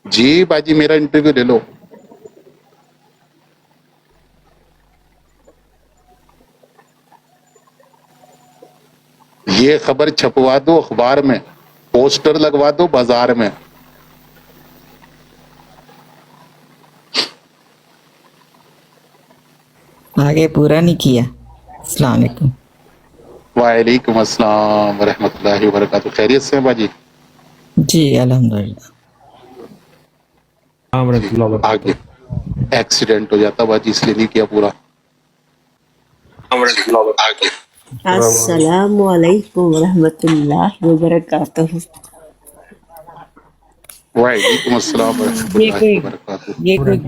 جی باجی میرا انٹرویو لے لو. یہ خبر چھپوا دو اخبار میں، پوسٹر لگوا دو بازار میں. آگے پورا نہیں کیا. السلام علیکم. وعلیکم السلام ورحمۃ اللہ وبرکاتہ. خیریت سے ہیں باجی؟ جی الحمدللہ. جی آگے ایکسیڈنٹ ہو جاتا باجی، اس لیے نہیں کیا پورا. آگے السلام علیکم ورحمۃ اللہ وبرکاتہ. وعلیکم السلام ورحمۃ یہ اللہ کوئی وبرکاتہ. یہ کوئی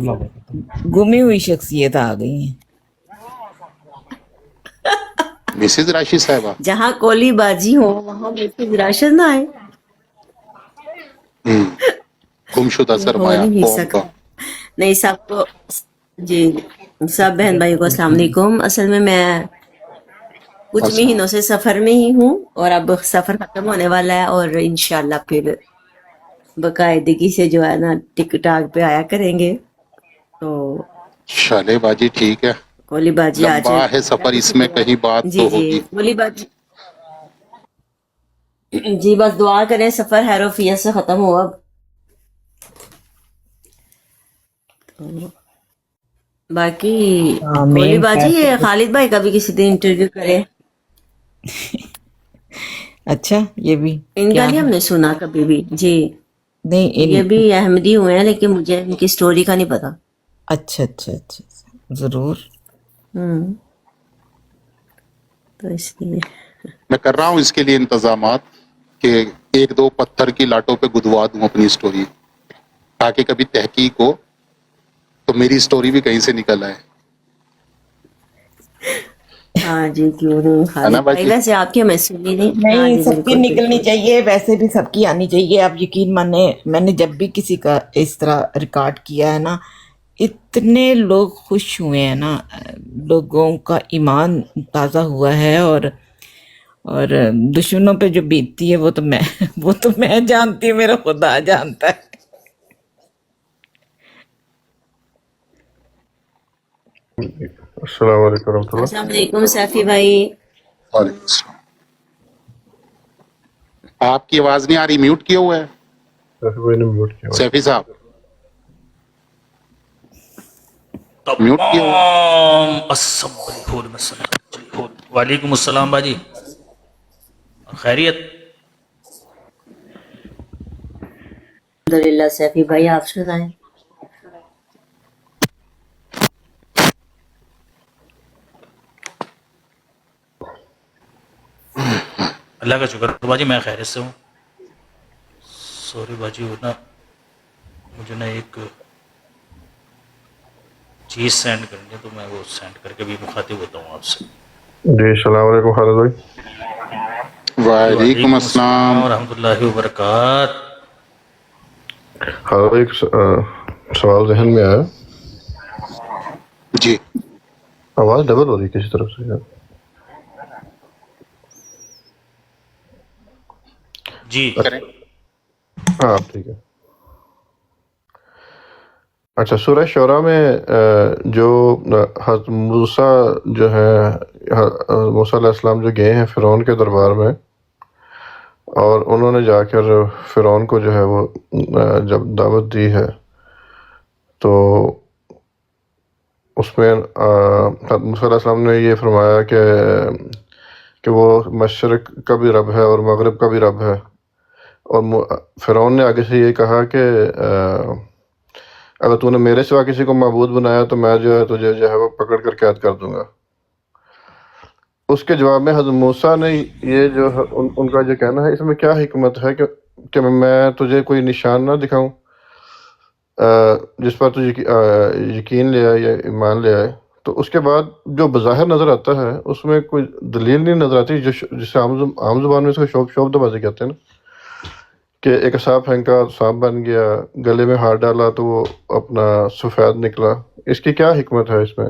گمی ہوئی شخصیت آ گئی ہیں. مسز راشد صاحبہ. جہاں کولی بازی ہو وہاں مسز راشد نہ آئے، گمشدہ یہ ہو سرمایہ نہیں قوم کا. سکتا. نہیں سب کو، جی سب بہن بھائیوں کو السلام علیکم. اصل میں کچھ مہینوں سے سفر میں ہی ہوں، اور اب سفر ختم ہونے والا ہے، اور انشاءاللہ پھر باقاعدگی سے جو ہے نا ٹک ٹاک پہ آیا کریں گے. تو چلے باجی ٹھیک ہے، کولی باجی آج لمبا ہے سفر، اس میں کہیں بات جی تو جی ہوگی. کولی باجی جی بس دعا کریں سفر خیر و عافیت سے ختم ہو. اب باقی کولی آمین. باجی یہ خالد بھائی کا بھی کسی دن انٹرویو کرے. اچھا یہ بھی ان کا کیا نہیں ہے؟ ہم نے سنا کبھی بھی. جی نہیں یہ بھی احمدی ہوئے ہیں، لیکن مجھے ان کی سٹوری کا نہیں پتا. اچھا اچھا اچھا ضرور. تو اس لیے میں کر رہا ہوں اس کے لیے انتظامات کہ ایک دو پتھر کی لاٹوں پہ گدوا دوں اپنی سٹوری، تاکہ کبھی تحقیق ہو تو میری سٹوری بھی کہیں سے نکل آئے. ہاں جی کیوں نہیں ہے نا خالد بھائی، باجی؟ ویسے آپ کی ہمیں سنی نہیں. ہاں نہیں جی سب کی بالکل نکلنی بالکل. چاہیے، ویسے بھی سب کی آنی چاہیے. آپ یقین مانے میں نے جب بھی کسی کا اس طرح ریکارڈ کیا ہے نا، اتنے لوگ خوش ہوئے ہیں نا، لوگوں کا ایمان تازہ ہوا ہے. اور دشمنوں پہ جو بیتتی ہے وہ تو میں جانتی ہوں، میرا خدا جانتا ہے. السلام علیکم ورحمۃ اللہ. السلام علیکم سیفی بھائی. وعلیکم السلام. آپ کی آواز نہیں آ رہی، میوٹ کیا ہوا ہے سیفی بھائی نے میوٹ کیا ہوا ہے. سیفی صاحب، میوٹ کیا ہوا ہے. وعلیکم السلام باجی، خیریت؟ الحمدللہ. سیفی بھائی آپ سنائیں. اللہ کا شکر باجی میں خیریت سے ہوں. سوری باجی وہ نا مجھے نا ایک چیز سینڈ کرنی ہے، تو میں وہ سینڈ کر کے بھی مخاطب ہوتا ہوں آپ سے. جی السلام علیکم خالد بھائی. وعلیکم السلام. ورحمۃ اللہ وبرکاتہ. خالد بھائی ایک سوال ذہن میں آیا. جی آواز ڈبل ہو رہی ہے کسی طرف سے یار. جی ہاں ٹھیک ہے. اچھا سورہ شعراء میں جو حضرت موسیٰ جو ہے، موسیٰ علیہ السلام جو گئے ہیں فرعون کے دربار میں، اور انہوں نے جا کر فرعون کو جو ہے وہ جب دعوت دی ہے، تو اس میں حضرت موسیٰ علیہ السلام نے یہ فرمایا کہ وہ مشرق کا بھی رب ہے اور مغرب کا بھی رب ہے. اور فرعون نے آگے سے یہ کہا کہ اگر تو نے میرے سوا کسی کو معبود بنایا تو میں جو ہے تجھے جو ہے وہ پکڑ کر قید کر دوں گا. اس کے جواب میں حضرت موسیٰ نے یہ جو ان کا جو کہنا ہے، اس میں کیا حکمت ہے کہ میں تجھے کوئی نشان نہ دکھاؤں جس پر تو یقین لے آئے یا ایمان لے آئے. تو اس کے بعد جو بظاہر نظر آتا ہے اس میں کوئی دلیل نہیں نظر آتی، جسے عام زبان میں اس کو شوب بازی کہتے ہیں نا، کہ ایک سانپ پھینکا سانپ بن گیا، گلے میں ہاتھ ڈالا تو وہ اپنا سفید نکلا. اس کی کیا حکمت ہے اس میں؟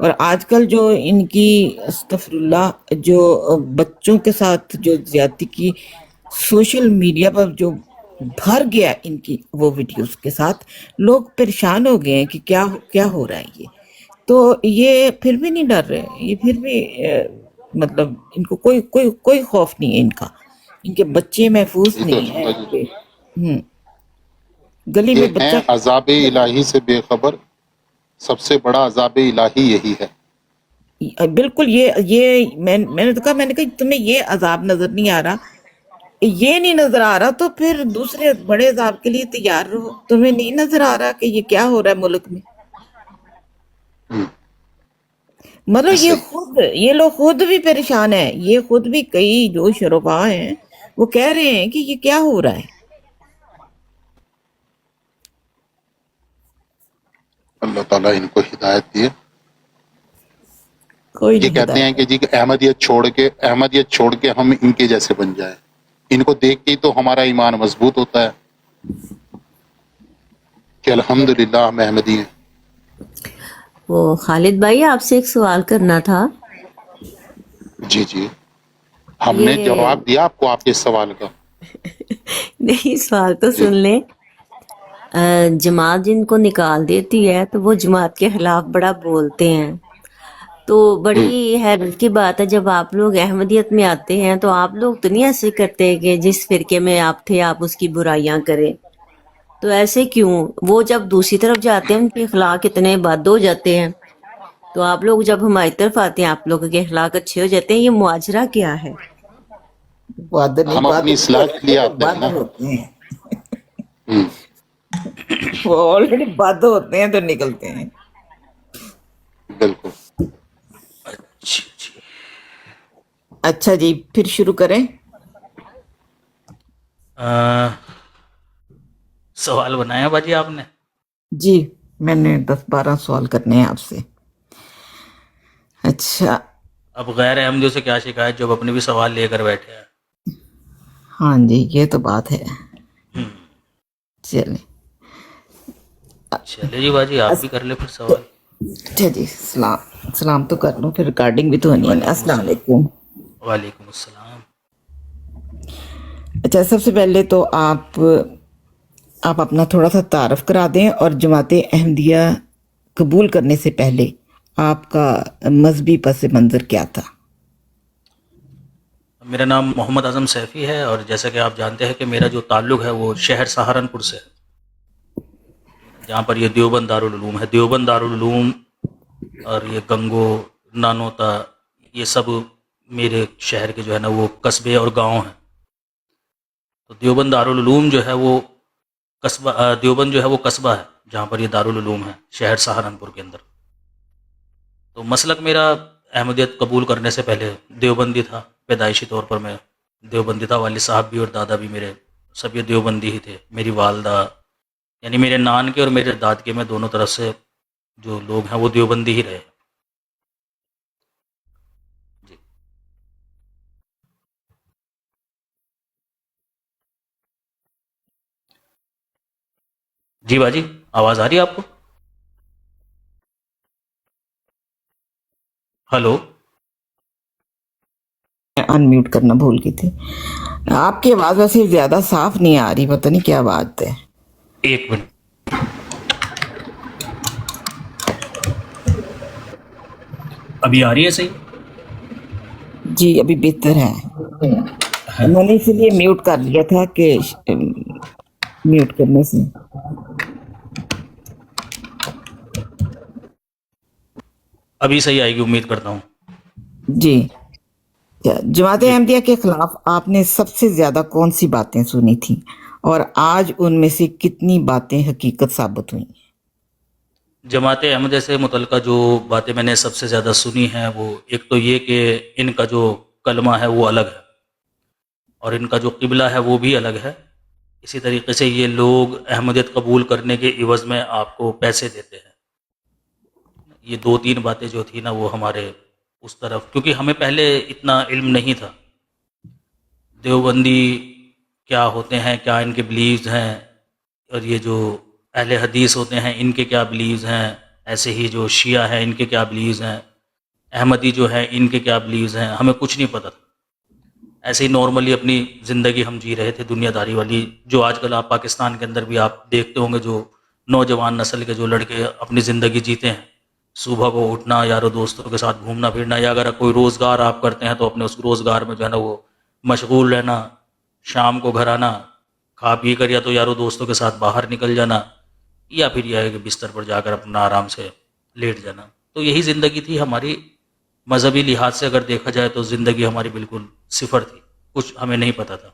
اور آج کل جو ان کی استغفر اللہ جو بچوں کے ساتھ جو زیادتی کی سوشل میڈیا پر جو بھر گیا ان کی وہ ویڈیوز کے ساتھ، لوگ پریشان ہو گئے ہیں کہ کیا ہو رہا ہے یہ. تو یہ پھر بھی نہیں ڈر رہے، یہ پھر بھی مطلب ان کو کوئی خوف نہیں ہے ان کا، ان کے بچے محفوظ یہ تو نہیں ہیں اچھا جی، کہ گلی میں یہ ہیں بچہ عذاب الہی سے بے خبر، سب سے بڑا عذاب الہی یہی ہے. بالکل یہ میں نے تو کہا، میں نے کہا تمہیں یہ عذاب نظر نہیں آ رہا، یہ نہیں نظر آ رہا تو پھر دوسرے بڑے عذاب کے لیے تیار رہو. تمہیں نہیں نظر آ رہا کہ یہ کیا ہو رہا ہے ملک میں؟ مطلب صحیح. یہ لوگ خود بھی پریشان ہیں، یہ خود بھی کئی جو شرفا ہیں وہ کہہ رہے ہیں کہ یہ کیا ہو رہا ہے. اللہ تعالیٰ ان کو ہدایت دیے. کوئی یہ نہیں کہتے ہیں ہدایت. کہ جی احمدیت چھوڑ کے ہم ان کے جیسے بن جائیں. ان کو دیکھ کے ہی تو ہمارا ایمان مضبوط ہوتا ہے کہ الحمدللہ ہم احمدی ہیں. وہ خالد بھائی آپ سے ایک سوال کرنا تھا. جی جی، ہم نے یہ جواب دیا آپ کو آپ کے سوال کا. نہیں، سوال تو جی سن لیں. جماعت جن کو نکال دیتی ہے تو وہ جماعت کے خلاف بڑا بولتے ہیں، تو بڑی حیرت کی بات ہے جب آپ لوگ احمدیت میں آتے ہیں تو آپ لوگ تو نہیں ایسے کرتے کہ جس فرقے میں آپ تھے آپ اس کی برائیاں کریں. تو ایسے کیوں؟ وہ جب دوسری طرف جاتے ہیں ان کے اخلاق اتنے بد ہو جاتے ہیں، تو آپ لوگ جب ہماری طرف آتے ہیں آپ لوگوں کے اخلاق اچھے ہو جاتے ہیں. یہ مواجرہ کیا ہے؟ بادل نہیں، ہم اپنی بادل نہیں اصلاح کے ہوتے لیے تو آتے ہیں نا. بادل ہوتے ہیں. ہم، وہ آلریڈی بادل ہوتے ہیں تو نکلتے ہیں. بالکل. جی جی. اچھا جی، پھر شروع کریں. سوال بنایا باجی آپ نے؟ جی، میں نے 10-12 سوال کرنے ہیں آپ سے. اچھا، اب غیر احمدیوں سے کیا شکایت جب اپنے بھی سوال لے کر بیٹھے ہیں. ہاں جی، یہ تو بات ہے. چلیں. چلے جی باجی، آپ بھی کر لیں پھر سوال. اچھا جی، سلام تو کر لوں، پھر ریکارڈنگ بھی تو ہونی ہے نا. وعلیکم السلام السلام. علیکم. وعلیکم السلام. اچھا، سب سے پہلے تو آپ اپنا تھوڑا سا تعارف کرا دیں، اور جماعت احمدیہ قبول کرنے سے پہلے آپ کا مذہبی پس منظر کیا تھا؟ میرا نام محمد اعظم سیفی ہے، اور جیسا کہ آپ جانتے ہیں کہ میرا جو تعلق ہے وہ شہر سہارنپور سے ہے، جہاں پر یہ دیوبند دارالعلوم ہے. دیوبند دارالعلوم اور یہ گنگو، نانوتا، یہ سب میرے شہر کے جو ہے نا وہ قصبے اور گاؤں ہیں. تو دیوبند دارالعلوم جو ہے وہ قصبہ، دیوبند جو ہے وہ قصبہ ہے جہاں پر یہ دارالعلوم ہے شہر سہارنپور کے اندر. تو مسلک میرا احمدیت قبول کرنے سے پہلے دیوبندی تھا. پیدائشی طور پر میں دیوبندی تھا، والد صاحب بھی اور دادا بھی میرے سب یہ دیوبندی ہی تھے. میری والدہ یعنی میرے نان کے اور میرے داد کے میں دونوں طرف سے جو لوگ ہیں وہ دیوبندی ہی رہے. جی جی باجی، آواز آ رہی ہے آپ کو؟ ہلو. میں ان میوٹ کرنا بھول گئی تھی. آپ کی آواز ویسے زیادہ صاف نہیں آ رہی، پتہ نہیں کیا بات ہے. ایک منٹ. ابھی آ رہی ہے صحیح؟ جی، ابھی بہتر ہے. میں نے اسی لیے میوٹ کر لیا تھا کہ میوٹ کرنے سے. ابھی صحیح آئے گی امید کرتا ہوں. جی، جماعت جی، احمدیہ کے خلاف آپ نے سب سے زیادہ کون سی باتیں سنی تھیں، اور آج ان میں سے کتنی باتیں حقیقت ثابت ہوئی؟ جماعت احمدیہ سے متعلقہ جو باتیں میں نے سب سے زیادہ سنی ہیں وہ ایک تو یہ کہ ان کا جو کلمہ ہے وہ الگ ہے، اور ان کا جو قبلہ ہے وہ بھی الگ ہے. اسی طریقے سے یہ لوگ احمدیت قبول کرنے کے عوض میں آپ کو پیسے دیتے ہیں. یہ 2-3 باتیں جو تھی نا وہ ہمارے اس طرف، کیونکہ ہمیں پہلے اتنا علم نہیں تھا دیوبندی کیا ہوتے ہیں، کیا ان کے بلیوز ہیں، اور یہ جو اہل حدیث ہوتے ہیں ان کے کیا بلیوز ہیں، ایسے ہی جو شیعہ ہیں ان کے کیا بلیوز ہیں، احمدی جو ہیں ان کے کیا بلیوز ہیں، ہمیں کچھ نہیں پتہ تھا. ایسے ہی نارملی اپنی زندگی ہم جی رہے تھے دنیا داری والی، جو آج کل آپ پاکستان کے اندر بھی آپ دیکھتے ہوں گے جو نوجوان نسل کے جو لڑکے اپنی زندگی جیتے ہیں، صبح کو اٹھنا، یاروں دوستوں کے ساتھ گھومنا پھرنا، یا اگر کوئی روزگار آپ کرتے ہیں تو اپنے اس روزگار میں جو ہے نا وہ مشغول رہنا، شام کو گھر آنا، کھا پی کر یا تو یاروں دوستوں کے ساتھ باہر نکل جانا، یا پھر یہ ہے کہ بستر پر جا کر اپنا آرام سے لیٹ جانا. تو یہی زندگی تھی ہماری. مذہبی لحاظ سے اگر دیکھا جائے تو زندگی ہماری بالکل صفر تھی، کچھ ہمیں نہیں پتہ تھا.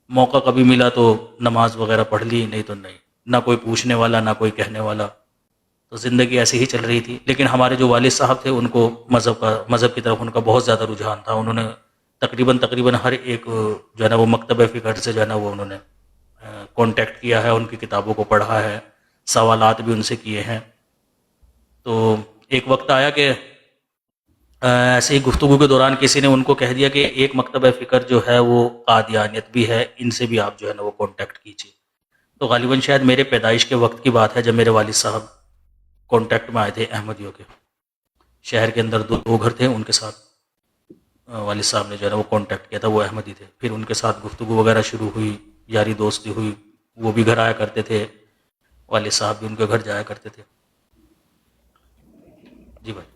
موقع کبھی ملا تو نماز وغیرہ پڑھ لی، نہیں تو نہیں، نہ کوئی پوچھنے والا نہ کوئی کہنے والا. تو زندگی ایسے ہی چل رہی تھی. لیکن ہمارے جو والد صاحب تھے ان کو مذہب کی طرف ان کا بہت زیادہ رجحان تھا. انہوں نے تقریباً ہر ایک جو ہے نا وہ مکتبہ فکر سے جو ہے نا وہ انہوں نے کانٹیکٹ کیا ہے، ان کی کتابوں کو پڑھا ہے، سوالات بھی ان سے کیے ہیں. تو ایک وقت آیا کہ ایسے ہی گفتگو کے دوران کسی نے ان کو کہہ دیا کہ ایک مکتبہ فکر جو ہے وہ قادیانیت بھی ہے، ان سے بھی آپ جو ہے نا وہ کانٹیکٹ کیجیے. تو غالباً شاید میرے پیدائش کے وقت کی بات ہے جب میرے والد صاحب کانٹیکٹ میں آئے تھے احمدیوں کے. شہر کے اندر دو گھر تھے، ان کے ساتھ والد صاحب نے جو ہے نا وہ کانٹیکٹ کیا تھا، وہ احمدی تھے. پھر ان کے ساتھ گفتگو وغیرہ شروع ہوئی، یاری دوستی ہوئی، وہ بھی گھر آیا کرتے تھے، والد صاحب بھی ان کے گھر جایا کرتے تھے. جی بھائی.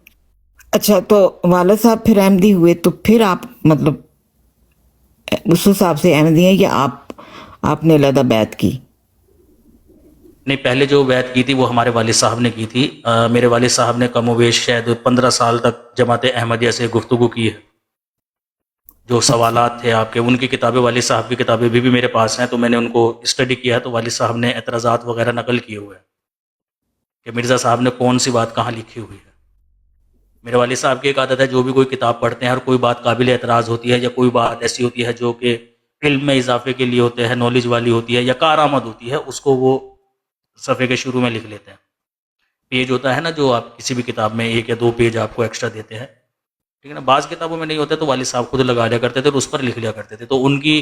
اچھا، تو والد صاحب پھر احمدی ہوئے تو پھر آپ مطلب اس حساب سے احمدی ہیں یا آپ نے علیحدہ بیعت کی؟ نہیں، پہلے جو بیعت کی تھی وہ ہمارے والد صاحب نے کی تھی. میرے والد صاحب نے کم و بیش شاید 15 سال تک جماعت احمدیہ سے گفتگو کی ہے. جو سوالات تھے آپ کے، ان کی کتابیں، والد صاحب کی کتابیں بھی میرے پاس ہیں، تو میں نے ان کو اسٹڈی کیا ہے. تو والد صاحب نے اعتراضات وغیرہ نقل کیے ہوئے ہیں کہ مرزا صاحب نے کون سی بات کہاں لکھی ہوئی ہے. میرے والد صاحب کی ایک عادت ہے، جو بھی کوئی کتاب پڑھتے ہیں، ہر کوئی بات قابل اعتراض ہوتی ہے یا کوئی بات ایسی ہوتی ہے جو کہ علم میں اضافے کے لیے ہوتے ہیں، نالج والی ہوتی ہے یا کارآمد ہوتی ہے، اس کو وہ صفحے کے شروع میں لکھ لیتے ہیں. پیج ہوتا ہے نا جو آپ کسی بھی کتاب میں 1 یا 2 پیج آپ کو ایکسٹرا دیتے ہیں، ٹھیک ہے نا. بعض کتابوں میں نہیں ہوتے تو والد صاحب خود لگا لیا کرتے تھے اور اس پر لکھ لیا کرتے تھے. تو ان کی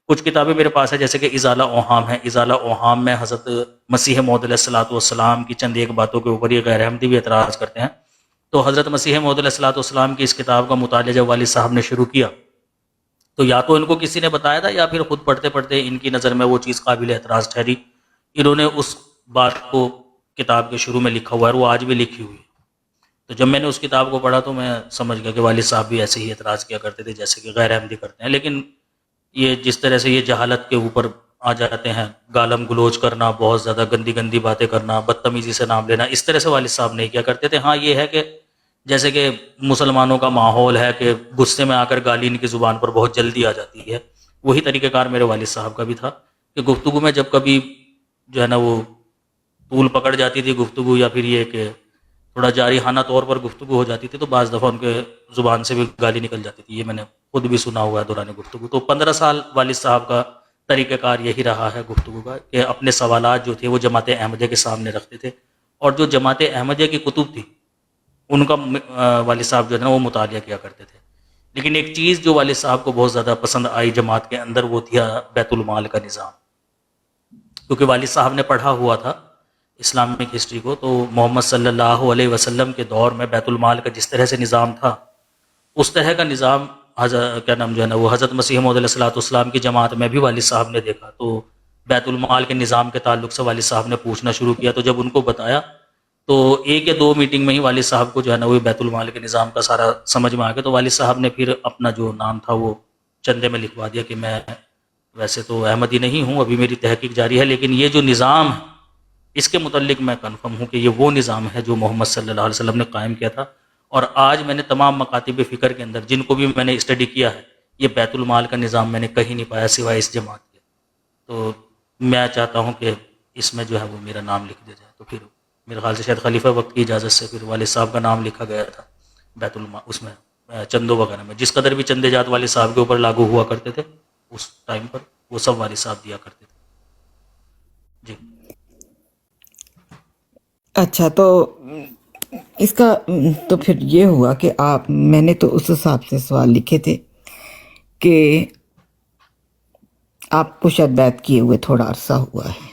کچھ کتابیں میرے پاس ہے، جیسے کہ ازالہ اوہام ہے. ازالہ اوہام میں حضرت مسیح موعود علیہ الصلوۃ والسلام کی چند ایک باتوں کے اوپر یہ غیر احمدی بھی اعتراض کرتے ہیں. تو حضرت مسیح موعود علیہ الصلوۃ والسلام کی اس کتاب کا مطالعہ جب والد صاحب نے شروع کیا تو یا تو ان کو کسی نے بتایا تھا یا پھر خود پڑھتے پڑھتے ان کی نظر میں وہ چیز قابل اعتراض ٹھہری. انہوں نے اس بات کو کتاب کے شروع میں لکھا ہوا ہے، وہ آج بھی لکھی ہوئی ہے. تو جب میں نے اس کتاب کو پڑھا تو میں سمجھ گیا کہ والد صاحب بھی ایسے ہی اعتراض کیا کرتے تھے جیسے کہ غیر احمدی کرتے ہیں. لیکن یہ جس طرح سے یہ جہالت کے اوپر آ جاتے ہیں، گالم گلوچ کرنا، بہت زیادہ گندی گندی باتیں کرنا، بدتمیزی سے نام لینا، اس طرح سے والد صاحب نہیں کیا کرتے تھے. ہاں یہ ہے کہ جیسے کہ مسلمانوں کا ماحول ہے کہ غصے میں آ کر گالی ان کی زبان پر بہت جلدی آ جاتی ہے، وہی طریقہ کار میرے والد صاحب کا بھی تھا کہ گفتگو میں جب کبھی جو ہے نا وہ طول پکڑ جاتی تھی گفتگو، یا پھر یہ کہ تھوڑا جارحانہ طور پر گفتگو ہو جاتی تھی تو بعض دفعہ ان کے زبان سے بھی گالی نکل جاتی تھی. یہ میں نے خود بھی سنا ہوا ہے دوران گفتگو. تو 15 سال والد صاحب کا طریقہ کار یہی رہا ہے گفتگو کا کہ اپنے سوالات جو تھے وہ جماعت احمدیہ کے سامنے رکھتے تھے، اور جو جماعت احمدیہ کی کتب تھی ان کا والد صاحب جو ہے نا وہ مطالعہ کیا کرتے تھے. لیکن ایک چیز جو والد صاحب کو بہت زیادہ پسند آئی جماعت کے اندر وہ تھی بیت المال کا نظام. کیونکہ والد صاحب نے پڑھا ہوا تھا اسلامک ہسٹری کو، تو محمد صلی اللہ علیہ وسلم کے دور میں بیت المال کا جس طرح سے نظام تھا اس طرح کا نظام کیا نام جو ہے نا وہ حضرت مسیح موعود علیہ الصلوۃ والسلام کی جماعت میں بھی والد صاحب نے دیکھا. تو بیت المال کے نظام کے تعلق سے والد صاحب نے پوچھنا شروع کیا. تو جب ان کو بتایا تو 1 یا 2 میٹنگ میں ہی والد صاحب کو جو ہے نا وہ بیت المال کے نظام کا سارا سمجھ میں آ گیا. تو والد صاحب نے پھر اپنا جو نام تھا وہ چندے میں لکھوا دیا کہ میں ویسے تو احمدی نہیں ہوں، ابھی میری تحقیق جاری ہے، لیکن یہ جو نظام ہے اس کے متعلق میں کنفرم ہوں کہ یہ وہ نظام ہے جو محمد صلی اللہ علیہ وسلم نے قائم کیا تھا. اور آج میں نے تمام مکاتب فکر کے اندر جن کو بھی میں نے اسٹڈی کیا ہے یہ بیت المال کا نظام میں نے کہیں نہیں پایا سوائے اس جماعت کے. تو میں چاہتا ہوں کہ اس میں جو ہے وہ میرا نام لکھ دیا جائے. تو پھر میرے خیال سے شاید خلیفہ وقت کی اجازت سے پھر والد صاحب کا نام لکھا گیا تھا بیت المال اس میں چندوں وغیرہ میں. جس قدر بھی چندے جات والد صاحب کے اوپر لاگو ہوا کرتے تھے اس ٹائم پر وہ سب والد صاحب دیا کرتے تھے. جی اچھا، تو اس کا تو پھر یہ ہوا کہ میں نے تو اس حساب سے سوال لکھے تھے کہ آپ کو شاید بیعت کیے ہوئے تھوڑا عرصہ ہوا ہے.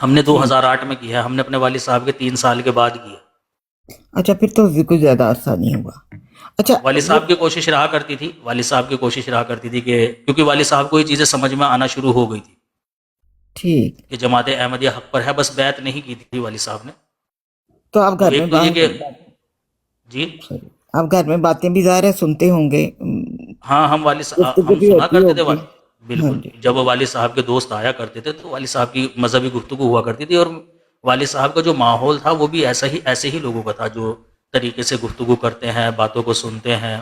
ہم نے ٹھیک. 2008 میں کیا ہے، ہم نے اپنے والد صاحب کے 3 سال کے بعد کیا. اچھا پھر تو کوئی زیادہ عرصہ نہیں ہوا. اچھا والد وہ صاحب کی کوشش رہا کرتی تھی، والد صاحب کی کوشش رہا کرتی تھی کہ کیونکہ والد صاحب کو یہ چیزیں سمجھ میں آنا شروع ہو گئی تھی ٹھیک. کہ جماعت احمدیہ حق پر ہے، بس بیعت نہیں کی تھی والد صاحب نے. تو آپ تو گھر میں ایک تو یہ کہ جی sorry، آپ گھر میں باتیں بھی ظاہر ہے سنتے ہوں گے، ہاں، ہم والد گفتگو ہم بھی سنا ہوتی کرتے تھے ہوگی. ہاں بالکل. جی. جب والد صاحب کے دوست آیا کرتے تھے تو والد صاحب کی مذہبی گفتگو ہوا کرتی تھی، اور والد صاحب کا جو ماحول تھا وہ بھی ایسے ہی لوگوں کا تھا جو طریقے سے گفتگو کرتے ہیں، باتوں کو سنتے ہیں،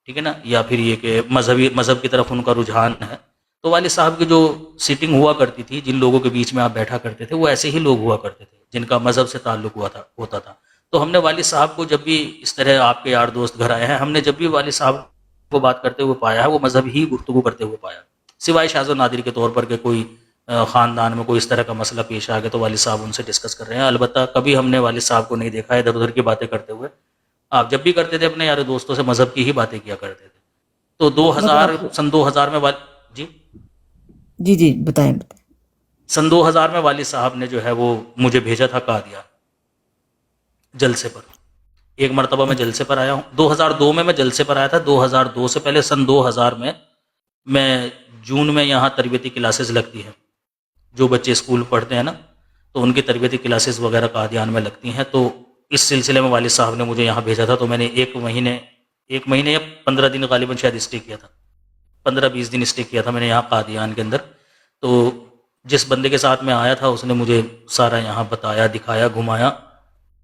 ٹھیک ہے نا، یا پھر یہ کہ مذہب کی طرف ان کا رجحان ہے. تو والد صاحب کی جو سیٹنگ ہوا کرتی تھی، جن لوگوں کے بیچ میں آپ بیٹھا کرتے تھے، وہ ایسے ہی لوگ ہوا کرتے تھے جن کا مذہب سے تعلق ہوتا تھا. تو ہم نے والد صاحب کو جب بھی اس طرح آپ کے یار دوست گھر آئے ہیں، ہم نے جب بھی والد صاحب کو بات کرتے ہوئے پایا ہے، وہ مذہب ہی گفتگو کرتے ہوئے پایا، سوائے شاذ و نادر کے طور پر کہ کوئی خاندان میں کوئی اس طرح کا مسئلہ پیش آ گیا تو والد صاحب ان سے ڈسکس کر رہے ہیں. البتہ کبھی ہم نے والد صاحب کو نہیں دیکھا ہے ادھر ادھر کی باتیں کرتے ہوئے. آپ جب بھی کرتے تھے اپنے یار دوستوں سے مذہب کی ہی باتیں کیا کرتے تھے. تو مطلب سن 2000 میں جی جی جی بتائیں بتائیں. سن 2000 میں والد صاحب نے جو ہے وہ مجھے بھیجا تھا قادیان جلسے پر. ایک مرتبہ میں جلسے پر آیا ہوں، 2002 میں جلسے پر آیا تھا. 2002 سے پہلے سن 2000 میں جون میں یہاں تربیتی کلاسز لگتی ہیں، جو بچے اسکول پڑھتے ہیں نا، تو ان کی تربیتی کلاسز وغیرہ قادیان میں لگتی ہیں. تو اس سلسلے میں والد صاحب نے مجھے یہاں بھیجا تھا. تو میں نے ایک مہینے یا 15 دن غالباً شاید اسٹے کیا تھا، 15-20 دن اسٹے کیا تھا میں نے یہاں قادیان کے اندر. تو جس بندے کے ساتھ میں آیا تھا اس نے مجھے سارا یہاں بتایا، دکھایا، گھمایا.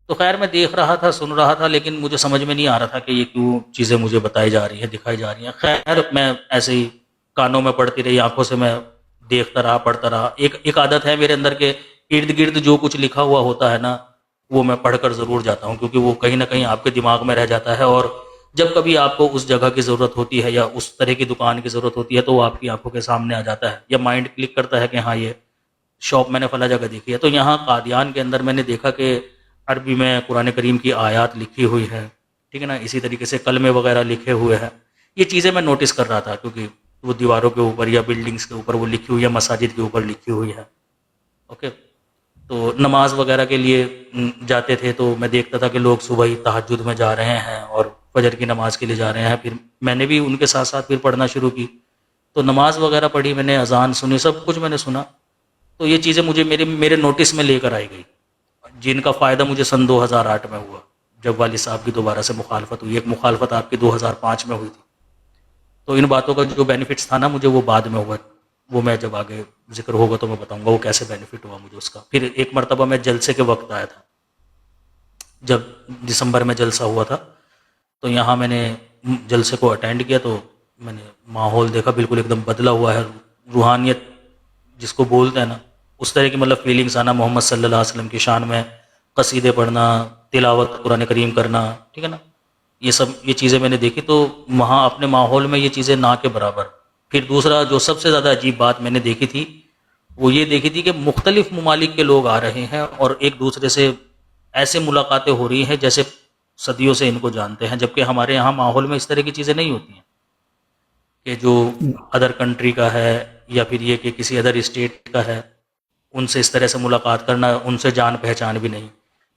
تو خیر میں دیکھ رہا تھا، سن رہا تھا، لیکن مجھے سمجھ میں نہیں آ رہا تھا کہ یہ کیوں چیزیں مجھے بتائی جا رہی ہیں، دکھائی جا رہی ہیں. خیر میں ایسے ہی کانوں میں پڑتی رہی، آنکھوں سے میں دیکھتا رہا، پڑھتا رہا. ایک عادت ہے میرے اندر کہ ارد گرد جو کچھ لکھا ہوا ہوتا ہے نا، وہ میں پڑھ کر ضرور جاتا ہوں، کیونکہ وہ کہیں نہ کہیں آپ کے دماغ میں رہ جاتا ہے. اور جب کبھی آپ کو اس جگہ کی ضرورت ہوتی ہے یا اس طرح کی دکان کی ضرورت ہوتی ہے تو وہ آپ کی آنکھوں کے سامنے آ جاتا ہے، یا مائنڈ کلک کرتا ہے کہ ہاں یہ شاپ میں نے فلاں جگہ دیکھی ہے. تو یہاں قادیان کے اندر میں نے دیکھا کہ عربی میں قرآن کریم کی آیات لکھی ہوئی ہے، ٹھیک ہے نا، اسی طریقے سے کلمے وغیرہ لکھے ہوئے ہیں. یہ چیزیں میں نوٹس کر رہا تھا کیونکہ وہ دیواروں کے اوپر یا بلڈنگز کے اوپر وہ لکھی ہوئی ہے، مساجد کے اوپر لکھی ہوئی ہے. اوکے. تو نماز وغیرہ کے لیے جاتے تھے تو میں دیکھتا تھا کہ لوگ صبح ہی تہجد میں جا رہے ہیں اور فجر کی نماز کے لیے جا رہے ہیں. پھر میں نے بھی ان کے ساتھ ساتھ پھر پڑھنا شروع کی، تو نماز وغیرہ پڑھی میں نے، اذان سنی، سب کچھ میں نے سنا. تو یہ چیزیں مجھے میرے نوٹس میں لے کر آئی گئی، جن کا فائدہ مجھے سن 2008 میں ہوا جب والد صاحب کی دوبارہ سے مخالفت ہوئی. ایک مخالفت آپ کی 2005 میں ہوئی تھی. تو ان باتوں کا جو بینیفٹس تھا نا مجھے، وہ بعد میں ہوا. وہ میں جب آگے ذکر ہوگا تو میں بتاؤں گا وہ کیسے بینیفٹ ہوا مجھے اس کا. پھر ایک مرتبہ میں جلسے کے وقت آیا تھا، جب دسمبر میں جلسہ ہوا تھا، تو یہاں میں نے جلسے کو اٹینڈ کیا. تو میں نے ماحول دیکھا بالکل ایک دم بدلا ہوا ہے. روحانیت جس کو بولتے ہیں نا، اس طرح کی مطلب فیلنگس آنا، محمد صلی اللہ علیہ وسلم کی شان میں قصیدے پڑھنا، تلاوت قرآن کریم کرنا، ٹھیک ہے نا، یہ چیزیں میں نے دیکھی. تو وہاں اپنے ماحول میں یہ چیزیں نہ کے برابر. پھر دوسرا جو سب سے زیادہ عجیب بات میں نے دیکھی تھی وہ یہ دیکھی تھی کہ مختلف ممالک کے لوگ آ رہے ہیں اور ایک دوسرے سے ایسے ملاقاتیں ہو رہی ہیں جیسے صدیوں سے ان کو جانتے ہیں، جبکہ ہمارے یہاں ماحول میں اس طرح کی چیزیں نہیں ہوتی ہیں کہ جو ادر کنٹری کا ہے یا پھر یہ کہ کسی ادر اسٹیٹ کا ہے ان سے اس طرح سے ملاقات کرنا، ان سے جان پہچان بھی نہیں.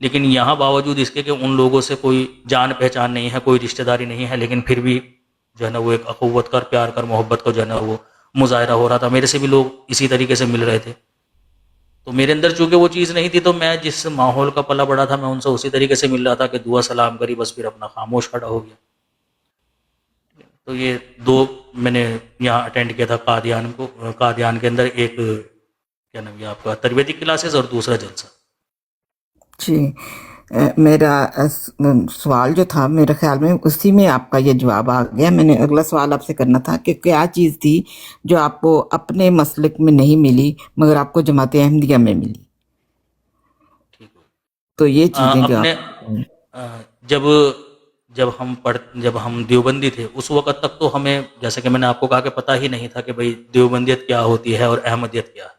لیکن یہاں باوجود اس کے کہ ان لوگوں سے کوئی جان پہچان نہیں ہے، کوئی رشتہ داری نہیں ہے، لیکن پھر بھی جو ہے نا وہ ایک اخوت کا، پیار کا، محبت کا جو ہے نا وہ مظاہرہ ہو رہا تھا. میرے سے بھی لوگ اسی طریقے سے مل رہے تھے. تو میرے اندر چونکہ وہ چیز نہیں تھی تو میں جس ماحول کا پلا بڑا تھا میں ان سے اسی طریقے سے مل رہا تھا کہ دعا سلام کری، بس پھر اپنا خاموش کھڑا ہو گیا. تو یہ دو میں نے یہاں اٹینڈ کیا تھا قادیان کے اندر. ایک کیا نام ہے آپ کا تربیتی کلاسز اور دوسرا جلسہ. جی میرا سوال جو تھا میرے خیال میں اسی میں آپ کا یہ جواب آ گیا. میں نے اگلا سوال آپ سے کرنا تھا کہ کیا چیز تھی جو آپ کو اپنے مسلک میں نہیں ملی مگر آپ کو جماعت احمدیہ میں ملی؟ ٹھیک ہے. تو یہ چیزیں جو اپنے آپ جب ہم دیوبندی تھے اس وقت تک تو ہمیں، جیسے کہ میں نے آپ کو کہا کہ پتہ ہی نہیں تھا کہ بھئی دیوبندیت کیا ہوتی ہے اور احمدیت کیا ہے.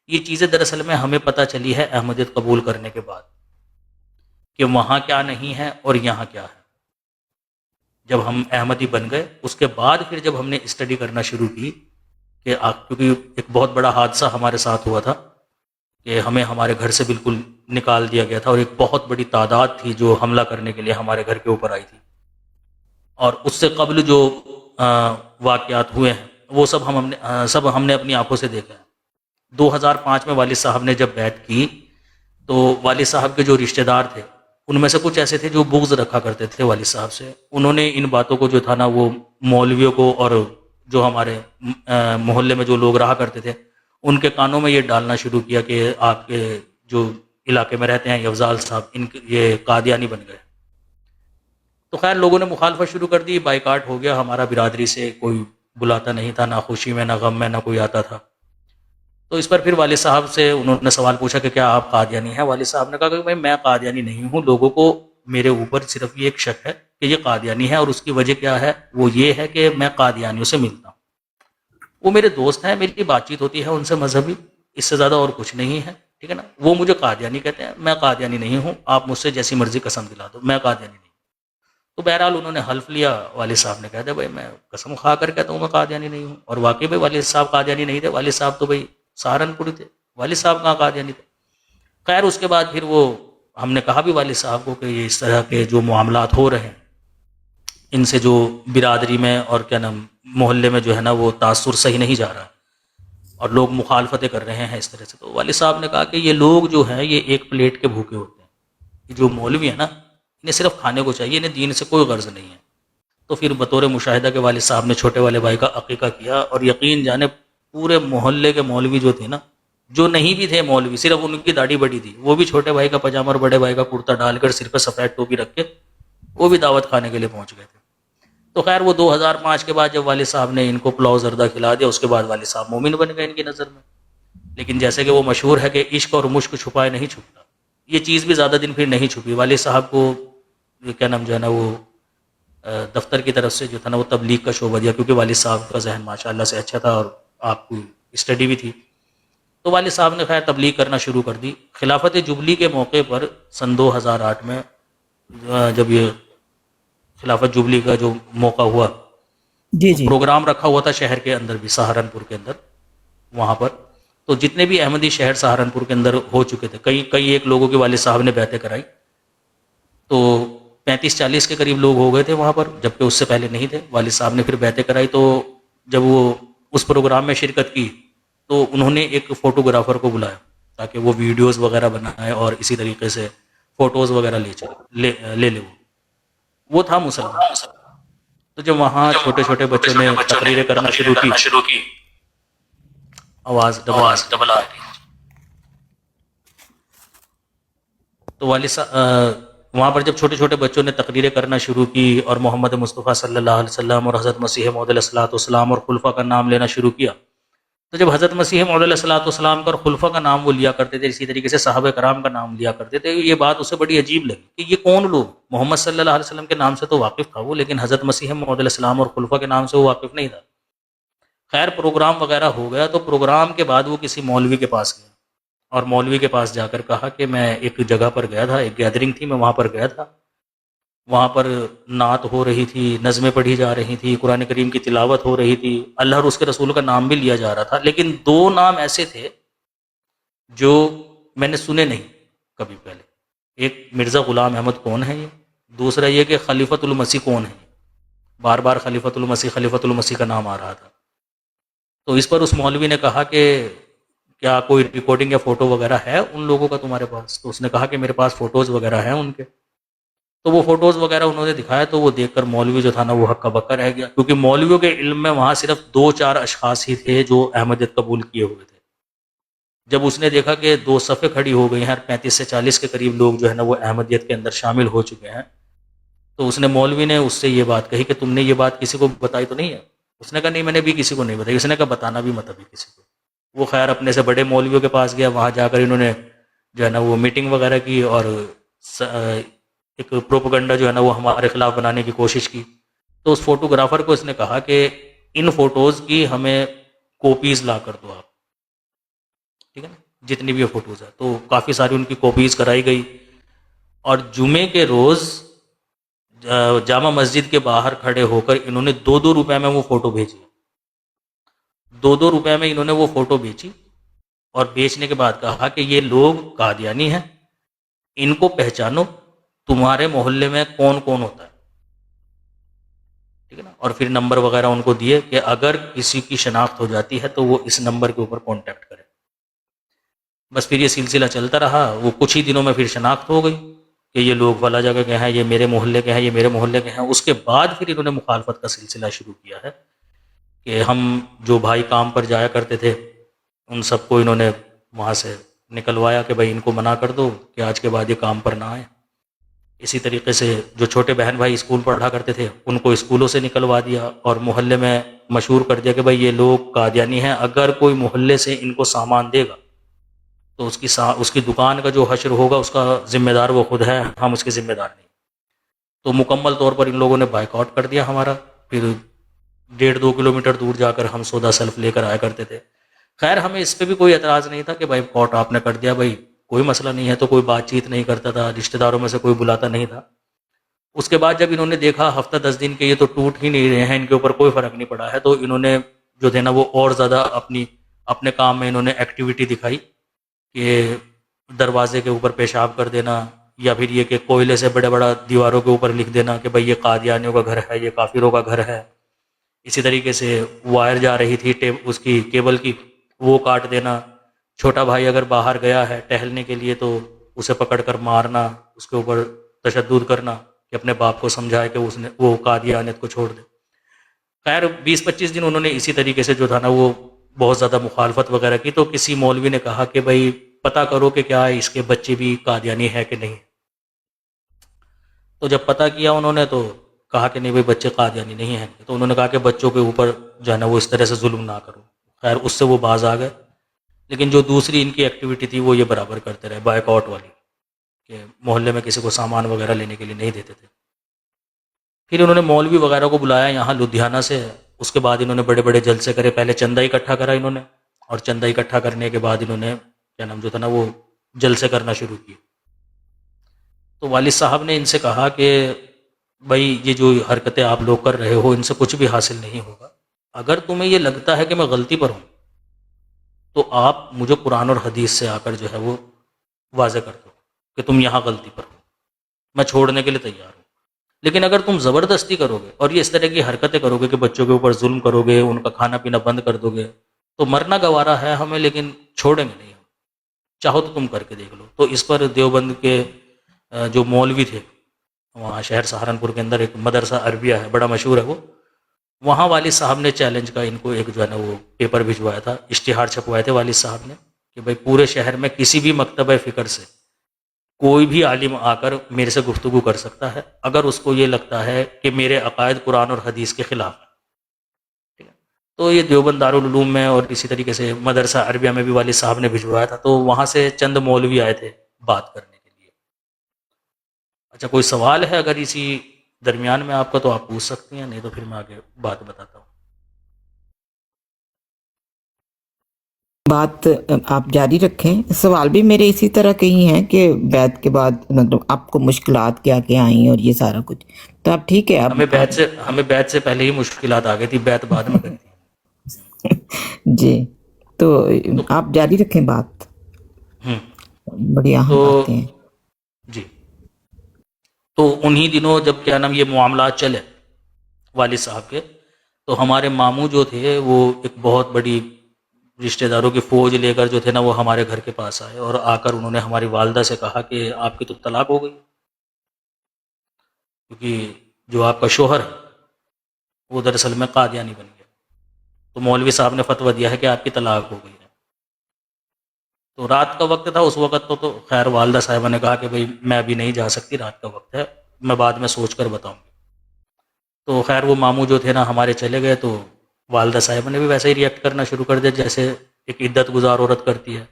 یہ چیزیں دراصل میں ہمیں پتہ چلی ہے احمدیت قبول کرنے کے بعد کہ وہاں کیا نہیں ہے اور یہاں کیا ہے. جب ہم احمدی بن گئے اس کے بعد پھر جب ہم نے اسٹڈی کرنا شروع کی کہ کیونکہ ایک بہت بڑا حادثہ ہمارے ساتھ ہوا تھا کہ ہمیں ہمارے گھر سے بالکل نکال دیا گیا تھا، اور ایک بہت بڑی تعداد تھی جو حملہ کرنے کے لیے ہمارے گھر کے اوپر آئی تھی، اور اس سے قبل جو واقعات ہوئے ہیں وہ سب ہم نے اپنی آنکھوں سے دیکھا ہے۔ 2005 میں والد صاحب نے جب بیعت کی تو والد صاحب کے جو رشتہ دار تھے ان میں سے کچھ ایسے تھے جو بغض رکھا کرتے تھے والد صاحب سے، انہوں نے ان باتوں کو جو تھا نا وہ مولویوں کو اور جو ہمارے محلے میں جو لوگ رہا کرتے تھے ان کے کانوں میں یہ ڈالنا شروع کیا کہ آپ کے جو علاقے میں رہتے ہیں یہ افضال صاحب یہ قادیانی بن گئے۔ تو خیر لوگوں نے مخالفت شروع کر دی، بائیکاٹ ہو گیا، ہمارا برادری سے کوئی بلاتا نہیں تھا، نہ خوشی میں نہ غم میں نہ کوئی آتا تھا۔ تو اس پر پھر والد صاحب سے انہوں نے سوال پوچھا کہ کیا آپ قادیانی ہیں؟ والد صاحب نے کہا کہ بھائی میں قادیانی نہیں ہوں، لوگوں کو میرے اوپر صرف یہ ایک شک ہے کہ یہ قادیانی ہے، اور اس کی وجہ کیا ہے؟ وہ یہ ہے کہ میں قادیانیوں سے ملتا ہوں، وہ میرے دوست ہیں، میری بات چیت ہوتی ہے ان سے مذہبی، اس سے زیادہ اور کچھ نہیں ہے، ٹھیک ہے نا؟ وہ مجھے قادیانی کہتے ہیں، میں قادیانی نہیں ہوں، آپ مجھ سے جیسی مرضی قسم دلا دو، میں قادیانی نہیں ہوں۔ تو بہرحال انہوں نے حلف لیا، والد صاحب نے کہا تھا بھائی میں قسم کھا کر کہتا ہوں میں قادیانی نہیں ہوں، اور واقعی بھائی والد صاحب قادیانی نہیں تھے، والد صاحب تو بھائی سہارنپور تھے، والد صاحب کہاں قادیانی تھے۔ خیر اس کے بعد پھر وہ ہم نے کہا بھی والد صاحب کو کہ یہ اس طرح کے جو معاملات ہو رہے ہیں ان سے جو برادری میں اور کیا نام محلے میں جو ہے نا وہ تاثر صحیح نہیں جا رہا، اور لوگ مخالفتیں کر رہے ہیں اس طرح سے۔ تو والد صاحب نے کہا کہ یہ لوگ جو ہیں یہ ایک پلیٹ کے بھوکے ہوتے ہیں، یہ جو مولوی ہیں نا انہیں صرف کھانے کو چاہیے، انہیں دین سے کوئی غرض نہیں ہے۔ تو پھر بطور مشاہدہ کے والد صاحب نے چھوٹے والے بھائی کا عقیقہ کیا، اور یقین جانے پورے محلے کے مولوی جو تھے نا، جو نہیں بھی تھے مولوی، صرف ان کی داڑھی بڑی تھی، وہ بھی چھوٹے بھائی کا پاجامہ اور بڑے بھائی کا کرتا ڈال کر سر پہ سفید ٹوپی رکھ کے وہ بھی دعوت کھانے کے لیے پہنچ گئے تھے۔ تو خیر وہ 2005 کے بعد جب والد صاحب نے ان کو پلاؤ زردہ کھلا دیا اس کے بعد والد صاحب مومن بن گئے ان کی نظر میں۔ لیکن جیسے کہ وہ مشہور ہے کہ عشق اور مشک چھپائے نہیں چھپتا، یہ چیز بھی زیادہ دن پھر نہیں چھپی۔ والد صاحب کو کیا نام جو ہے نا وہ دفتر کی طرف سے جو تھا نا وہ تبلیغ کا شعبہ دیا، کیونکہ والد صاحب کا ذہن ماشاءاللہ سے اچھا تھا اور آپ کو اسٹڈی بھی تھی، تو والد صاحب نے خیر تبلیغ کرنا شروع کر دی۔ خلافت جبلی کے موقع پر سن 2008 میں جب یہ خلافت جبلی کا جو موقع ہوا، جی جی پروگرام رکھا ہوا تھا شہر کے اندر بھی، سہارنپور کے اندر، وہاں پر تو جتنے بھی احمدی شہر سہارنپور کے اندر ہو چکے تھے، کئی ایک لوگوں کے والد صاحب نے بیعتیں کرائی، تو 35-40 کے قریب لوگ ہو گئے تھے وہاں پر، جبکہ اس سے پہلے نہیں تھے۔ والد صاحب نے پھر بیعتیں کرائی، تو جب وہ اس پروگرام میں شرکت کی تو انہوں نے ایک فوٹوگرافر کو بلایا تاکہ وہ ویڈیوز وغیرہ بنائے اور اسی طریقے سے فوٹوز وغیرہ لے لے وہ تھا مسلمان۔ تو جب وہاں چھوٹے چھوٹے بچوں نے تقریریں کرنا شروع کی، آواز ڈبل آ رہی، تو والد صاحب وہاں پر جب چھوٹے چھوٹے بچوں نے تقریریں کرنا شروع کی اور محمد مصطفیٰ صلی اللہ علیہ وسلم اور حضرت مسیح موعود علیہ الصلوۃ والسلام اور خلفاء کا نام لینا شروع کیا، تو جب حضرت مسیح موعود علیہ الصلوۃ والسلام کا اور خلفاء کا نام وہ لیا کرتے تھے، اسی طریقے سے صحابہ کرام کا نام لیا کرتے تھے، یہ بات اسے بڑی عجیب لگی کہ یہ کون لوگ، محمد صلی اللہ علیہ وسلم کے نام سے تو واقف تھا وہ، لیکن حضرت مسیح موعود علیہ السلام اور خلفاء کے نام سے وہ واقف نہیں تھا۔ خیر پروگرام وغیرہ ہو گیا، تو پروگرام کے بعد وہ کسی مولوی کے پاس گیا، اور مولوی کے پاس جا کر کہا کہ میں ایک جگہ پر گیا تھا، ایک گیدرنگ تھی، میں وہاں پر گیا تھا، وہاں پر نعت ہو رہی تھی، نظمیں پڑھی جا رہی تھی، قرآن کریم کی تلاوت ہو رہی تھی، اللہ اور اس کے رسول کا نام بھی لیا جا رہا تھا، لیکن 2 نام ایسے تھے جو میں نے سنے نہیں کبھی پہلے، ایک مرزا غلام احمد کون ہے یہ، دوسرا یہ کہ خلیفۃ المسیح کون ہے، بار بار خلیفۃ المسیح کا نام آ رہا تھا۔ تو اس پر اس مولوی نے کہا کہ کیا کوئی ریکارڈنگ یا فوٹو وغیرہ ہے ان لوگوں کا تمہارے پاس؟ تو اس نے کہا کہ میرے پاس فوٹوز وغیرہ ہیں ان کے، تو وہ فوٹوز وغیرہ انہوں نے دکھایا، تو وہ دیکھ کر مولوی جو تھا نا وہ ہکا بکا رہ گیا، کیونکہ مولویوں کے علم میں وہاں صرف 2-4 اشخاص ہی تھے جو احمدیت قبول کیے ہوئے تھے۔ جب اس نے دیکھا کہ 2 صفیں کھڑی ہو گئی ہیں اور 35 سے 40 کے قریب لوگ جو ہے نا وہ احمدیت کے اندر شامل ہو چکے ہیں، تو اس نے مولوی نے اس سے یہ بات کہی کہ تم نے یہ بات کسی کو بتائی تو نہیں ہے؟ اس نے کہا نہیں میں نے بھی کسی کو نہیں بتائی۔ اس نے کہا بتانا بھی مت ابھی کسی کو۔ وہ خیر اپنے سے بڑے مولویوں کے پاس گیا، وہاں جا کر انہوں نے جو ہے نا وہ میٹنگ وغیرہ کی اور ایک پروپیگنڈا جو ہے نا وہ ہمارے خلاف بنانے کی کوشش کی۔ تو اس فوٹوگرافر کو اس نے کہا کہ ان فوٹوز کی ہمیں کاپیز لا کر دو آپ، ٹھیک ہے نا، جتنی بھی فوٹوز ہیں۔ تو کافی ساری ان کی کاپیز کرائی گئی، اور جمعے کے روز جامع مسجد کے باہر کھڑے ہو کر انہوں نے 2-2 روپے میں وہ فوٹو بھیجی، 2-2 روپے میں انہوں نے وہ فوٹو بیچی، اور بیچنے کے بعد کہا کہ یہ لوگ قادیانی ہیں، ان کو پہچانو، تمہارے محلے میں کون کون ہوتا ہے، ٹھیک ہے نا، اور پھر نمبر وغیرہ ان کو دیے کہ اگر کسی کی شناخت ہو جاتی ہے تو وہ اس نمبر کے اوپر کانٹیکٹ کرے۔ بس پھر یہ سلسلہ چلتا رہا، وہ کچھ ہی دنوں میں پھر شناخت ہو گئی کہ یہ لوگ فلاں جگہ کے ہیں، یہ میرے محلے کے ہیں، یہ میرے محلے کے ہیں۔ اس کے بعد پھر انہوں نے مخالفت کا سلسلہ شروع کیا ہے کہ ہم جو بھائی کام پر جایا کرتے تھے ان سب کو انہوں نے وہاں سے نکلوایا کہ بھائی ان کو منع کر دو کہ آج کے بعد یہ کام پر نہ آئیں۔ اسی طریقے سے جو چھوٹے بہن بھائی اسکول پڑھا کرتے تھے ان کو اسکولوں سے نکلوا دیا، اور محلے میں مشہور کر دیا کہ بھائی یہ لوگ قادیانی ہیں، اگر کوئی محلے سے ان کو سامان دے گا تو اس کی دکان کا جو حشر ہوگا اس کا ذمہ دار وہ خود ہے، ہم اس کے ذمہ دار نہیں۔ تو مکمل طور پر ان لوگوں نے بائیک آؤٹ کر دیا ہمارا، پھر 1.5-2 کلومیٹر دور جا کر ہم سودا سلف لے کر آیا کرتے تھے۔ خیر ہمیں اس پہ بھی کوئی اعتراض نہیں تھا کہ بھائی آؤٹ آپ نے کر دیا، بھائی کوئی مسئلہ نہیں ہے، تو کوئی بات چیت نہیں کرتا تھا، رشتہ داروں میں سے کوئی بلاتا نہیں تھا۔ اس کے بعد جب انہوں نے دیکھا ہفتہ 10 دن کے یہ تو ٹوٹ ہی نہیں رہے ہیں، ان کے اوپر کوئی فرق نہیں پڑا ہے، تو انہوں نے جو تھے نا وہ اور زیادہ اپنے کام میں انہوں نے ایکٹیویٹی دکھائی کہ دروازے کے اوپر پیشاب کر دینا، یا پھر یہ کہ کوئلے سے بڑے بڑا دیواروں کے اوپر لکھ دینا کہ بھئی یہ قادیانیوں کا گھر ہے، یہ کافروں کا گھر ہے۔ اسی طریقے سے وائر جا رہی تھی اس کی کیبل کی، وہ کاٹ دینا۔ چھوٹا بھائی اگر باہر گیا ہے ٹہلنے کے لیے تو اسے پکڑ کر مارنا، اس کے اوپر تشدد کرنا کہ اپنے باپ کو سمجھائے کہ وہ قادیانیت کو چھوڑ دے۔ خیر 20-25 دن انہوں نے اسی طریقے سے جو تھا نا وہ بہت زیادہ مخالفت وغیرہ کی، تو کسی مولوی نے کہا کہ بھائی پتہ کرو کہ کیا اس کے بچے بھی قادیانی ہے کہ نہیں۔ تو جب پتہ کیا انہوں نے تو کہا کہ نہیں بھائی بچے قادیانی نہیں ہیں، تو انہوں نے کہا کہ بچوں کے اوپر جو ہے نا وہ اس طرح سے ظلم نہ کرو۔ خیر اس سے وہ باز آ گئے، لیکن جو دوسری ان کی ایکٹیویٹی تھی وہ یہ برابر کرتے رہے، بائیک آؤٹ والی، کہ محلے میں کسی کو سامان وغیرہ لینے کے لیے نہیں دیتے تھے۔ پھر انہوں نے مولوی وغیرہ کو بلایا یہاں لدھیانہ سے، اس کے بعد انہوں نے بڑے بڑے جلسے کرے، پہلے چندہ اکٹھا کرا انہوں نے، اور چندہ اکٹھا کرنے کے بعد انہوں نے کیا نام جو تھا نا وہ جلسے کرنا شروع کیے۔ تو والد صاحب نے ان سے کہا کہ بھائی یہ جو حرکتیں آپ لوگ کر رہے ہو ان سے کچھ بھی حاصل نہیں ہوگا، اگر تمہیں یہ لگتا ہے کہ میں غلطی پر ہوں تو آپ مجھے قرآن اور حدیث سے آ کر جو ہے وہ واضح کر دو کہ تم یہاں غلطی پر ہو، میں چھوڑنے کے لیے تیار ہوں۔ لیکن اگر تم زبردستی کرو گے اور یہ اس طرح کی حرکتیں کرو گے کہ بچوں کے اوپر ظلم کرو گے، ان کا کھانا پینا بند کر دو گے، تو مرنا گوارا ہے ہمیں، لیکن چھوڑیں گے نہیں ہم، چاہو تو تم کر کے دیکھ لو۔ تو اس پر دیوبند کے جو مولوی تھے وہاں شہر سہارنپور کے اندر ایک مدرسہ عربیہ ہے، بڑا مشہور ہے وہ، وہاں والد صاحب نے چیلنج کا ان کو ایک جو ہے نا وہ پیپر بھجوایا تھا، اشتہار چھپوائے تھے والد صاحب نے کہ بھائی پورے شہر میں کسی بھی مکتبہ فکر سے کوئی بھی عالم آ کر میرے سے گفتگو کر سکتا ہے اگر اس کو یہ لگتا ہے کہ میرے عقائد قرآن اور حدیث کے خلاف ہے، ٹھیک ہے۔ تو یہ دیوبند دارالعلوم میں اور اسی طریقے سے مدرسہ عربیہ میں بھی والد صاحب نے بھجوایا تھا، تو وہاں سے چند مولوی آئے تھے بات کرنے کے لیے۔ اچھا کوئی سوال ہے اگر اسی درمیان میں آپ کا تو آپ پوچھ سکتی ہیں، نہیں تو پھر میں آگے بات بتاتا ہوں۔ بات آپ جاری رکھیں۔ سوال بھی میرے اسی طرح کے ہی ہیں کہ بیعت کے بعد مطلب آپ کو مشکلات کیا کیا آئیں اور یہ سارا کچھ، تو آپ ٹھیک ہے ہمیں بیعت سے پہلے ہی مشکلات آ گئی تھی، بیعت بعد میں کری تھی۔ جی تو آپ جاری رکھیں بات، بڑی اہم تو باتیں ہیں۔ جی تو انہی دنوں جب کیا نام یہ معاملات چلے والد صاحب کے، تو ہمارے ماموں جو تھے وہ ایک بہت بڑی رشتہ داروں کی فوج لے کر جو تھے نا وہ ہمارے گھر کے پاس آئے، اور آ کر انہوں نے ہماری والدہ سے کہا کہ آپ کی تو طلاق ہو گئی، کیونکہ جو آپ کا شوہر ہے وہ دراصل میں قادیانی بن گیا، تو مولوی صاحب نے فتویٰ دیا ہے کہ آپ کی طلاق ہو گئی ہے۔ تو رات کا وقت تھا اس وقت، تو خیر والدہ صاحبہ نے کہا کہ بھائی میں ابھی نہیں جا سکتی، رات کا وقت ہے، میں بعد میں سوچ کر بتاؤں گی۔ تو خیر وہ ماموں جو تھے نا ہمارے چلے گئے، تو والدہ صاحبہ نے بھی ویسے ہی ریئیکٹ کرنا شروع کر دیا جیسے ایک عدت گزار عورت کرتی ہے۔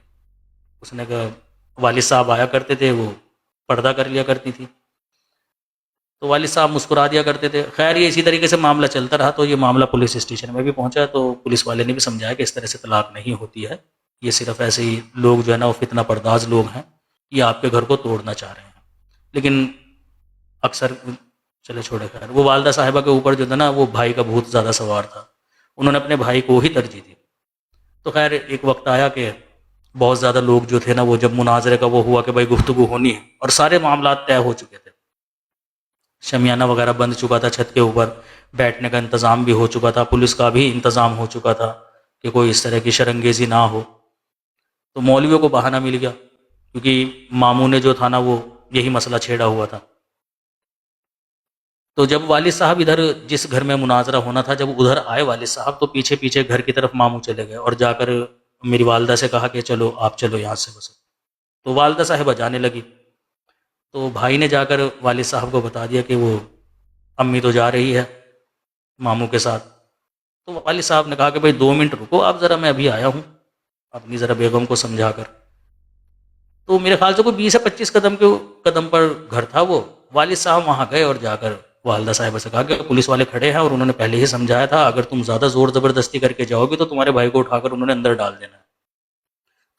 اس نے کہا والد صاحب آیا کرتے تھے، وہ پردہ کر لیا کرتی تھی، تو والد صاحب مسکرا دیا کرتے تھے۔ خیر یہ اسی طریقے سے معاملہ چلتا رہا، تو یہ معاملہ پولیس اسٹیشن میں بھی پہنچا، تو پولیس والے نے بھی سمجھایا کہ اس طرح سے طلاق نہیں ہوتی ہے، یہ صرف ایسے ہی لوگ جو ہے نا وہ فتنہ پرداز لوگ ہیں، یہ آپ کے گھر کو توڑنا چاہ رہے ہیں۔ لیکن اکثر چلے چھوڑے خیر. وہ والدہ صاحبہ کے اوپر جو تھا نا وہ بھائی کا بہت زیادہ سوار تھا, انہوں نے اپنے بھائی کو ہی ترجیح دی. تو خیر ایک وقت آیا کہ بہت زیادہ لوگ جو تھے نا وہ جب مناظرے کا وہ ہوا کہ بھائی گفتگو ہونی ہے اور سارے معاملات طے ہو چکے تھے, شمیانہ وغیرہ بند چکا تھا, چھت کے اوپر بیٹھنے کا انتظام بھی ہو چکا تھا, پولیس کا بھی انتظام ہو چکا تھا کہ کوئی اس طرح کی شرنگیزی نہ ہو. تو مولویوں کو بہانہ مل گیا کیونکہ ماموں نے جو تھا نا وہ یہی مسئلہ چھیڑا ہوا تھا. تو جب والد صاحب ادھر جس گھر میں مناظرہ ہونا تھا جب ادھر آئے والد صاحب تو پیچھے پیچھے گھر کی طرف ماموں چلے گئے اور جا کر میری والدہ سے کہا کہ چلو آپ چلو یہاں سے بس. تو والدہ صاحبہ جانے لگی تو بھائی نے جا کر والد صاحب کو بتا دیا کہ وہ امی تو جا رہی ہے ماموں کے ساتھ. تو والد صاحب نے کہا کہ بھائی 2 منٹ رکو آپ ذرا, میں ابھی آیا ہوں اپنی ذرا بیگم کو سمجھا کر. تو میرے خیال سے کوئی 20 سے 25 قدم پر گھر تھا وہ. والد صاحب وہاں گئے اور جا کر والدہ صاحبہ سے کہا کہ پولیس والے کھڑے ہیں اور انہوں نے پہلے ہی سمجھایا تھا اگر تم زیادہ زور زبردستی کر کے جاؤ گے تو تمہارے بھائی کو اٹھا کر انہوں نے اندر ڈال دینا ہے.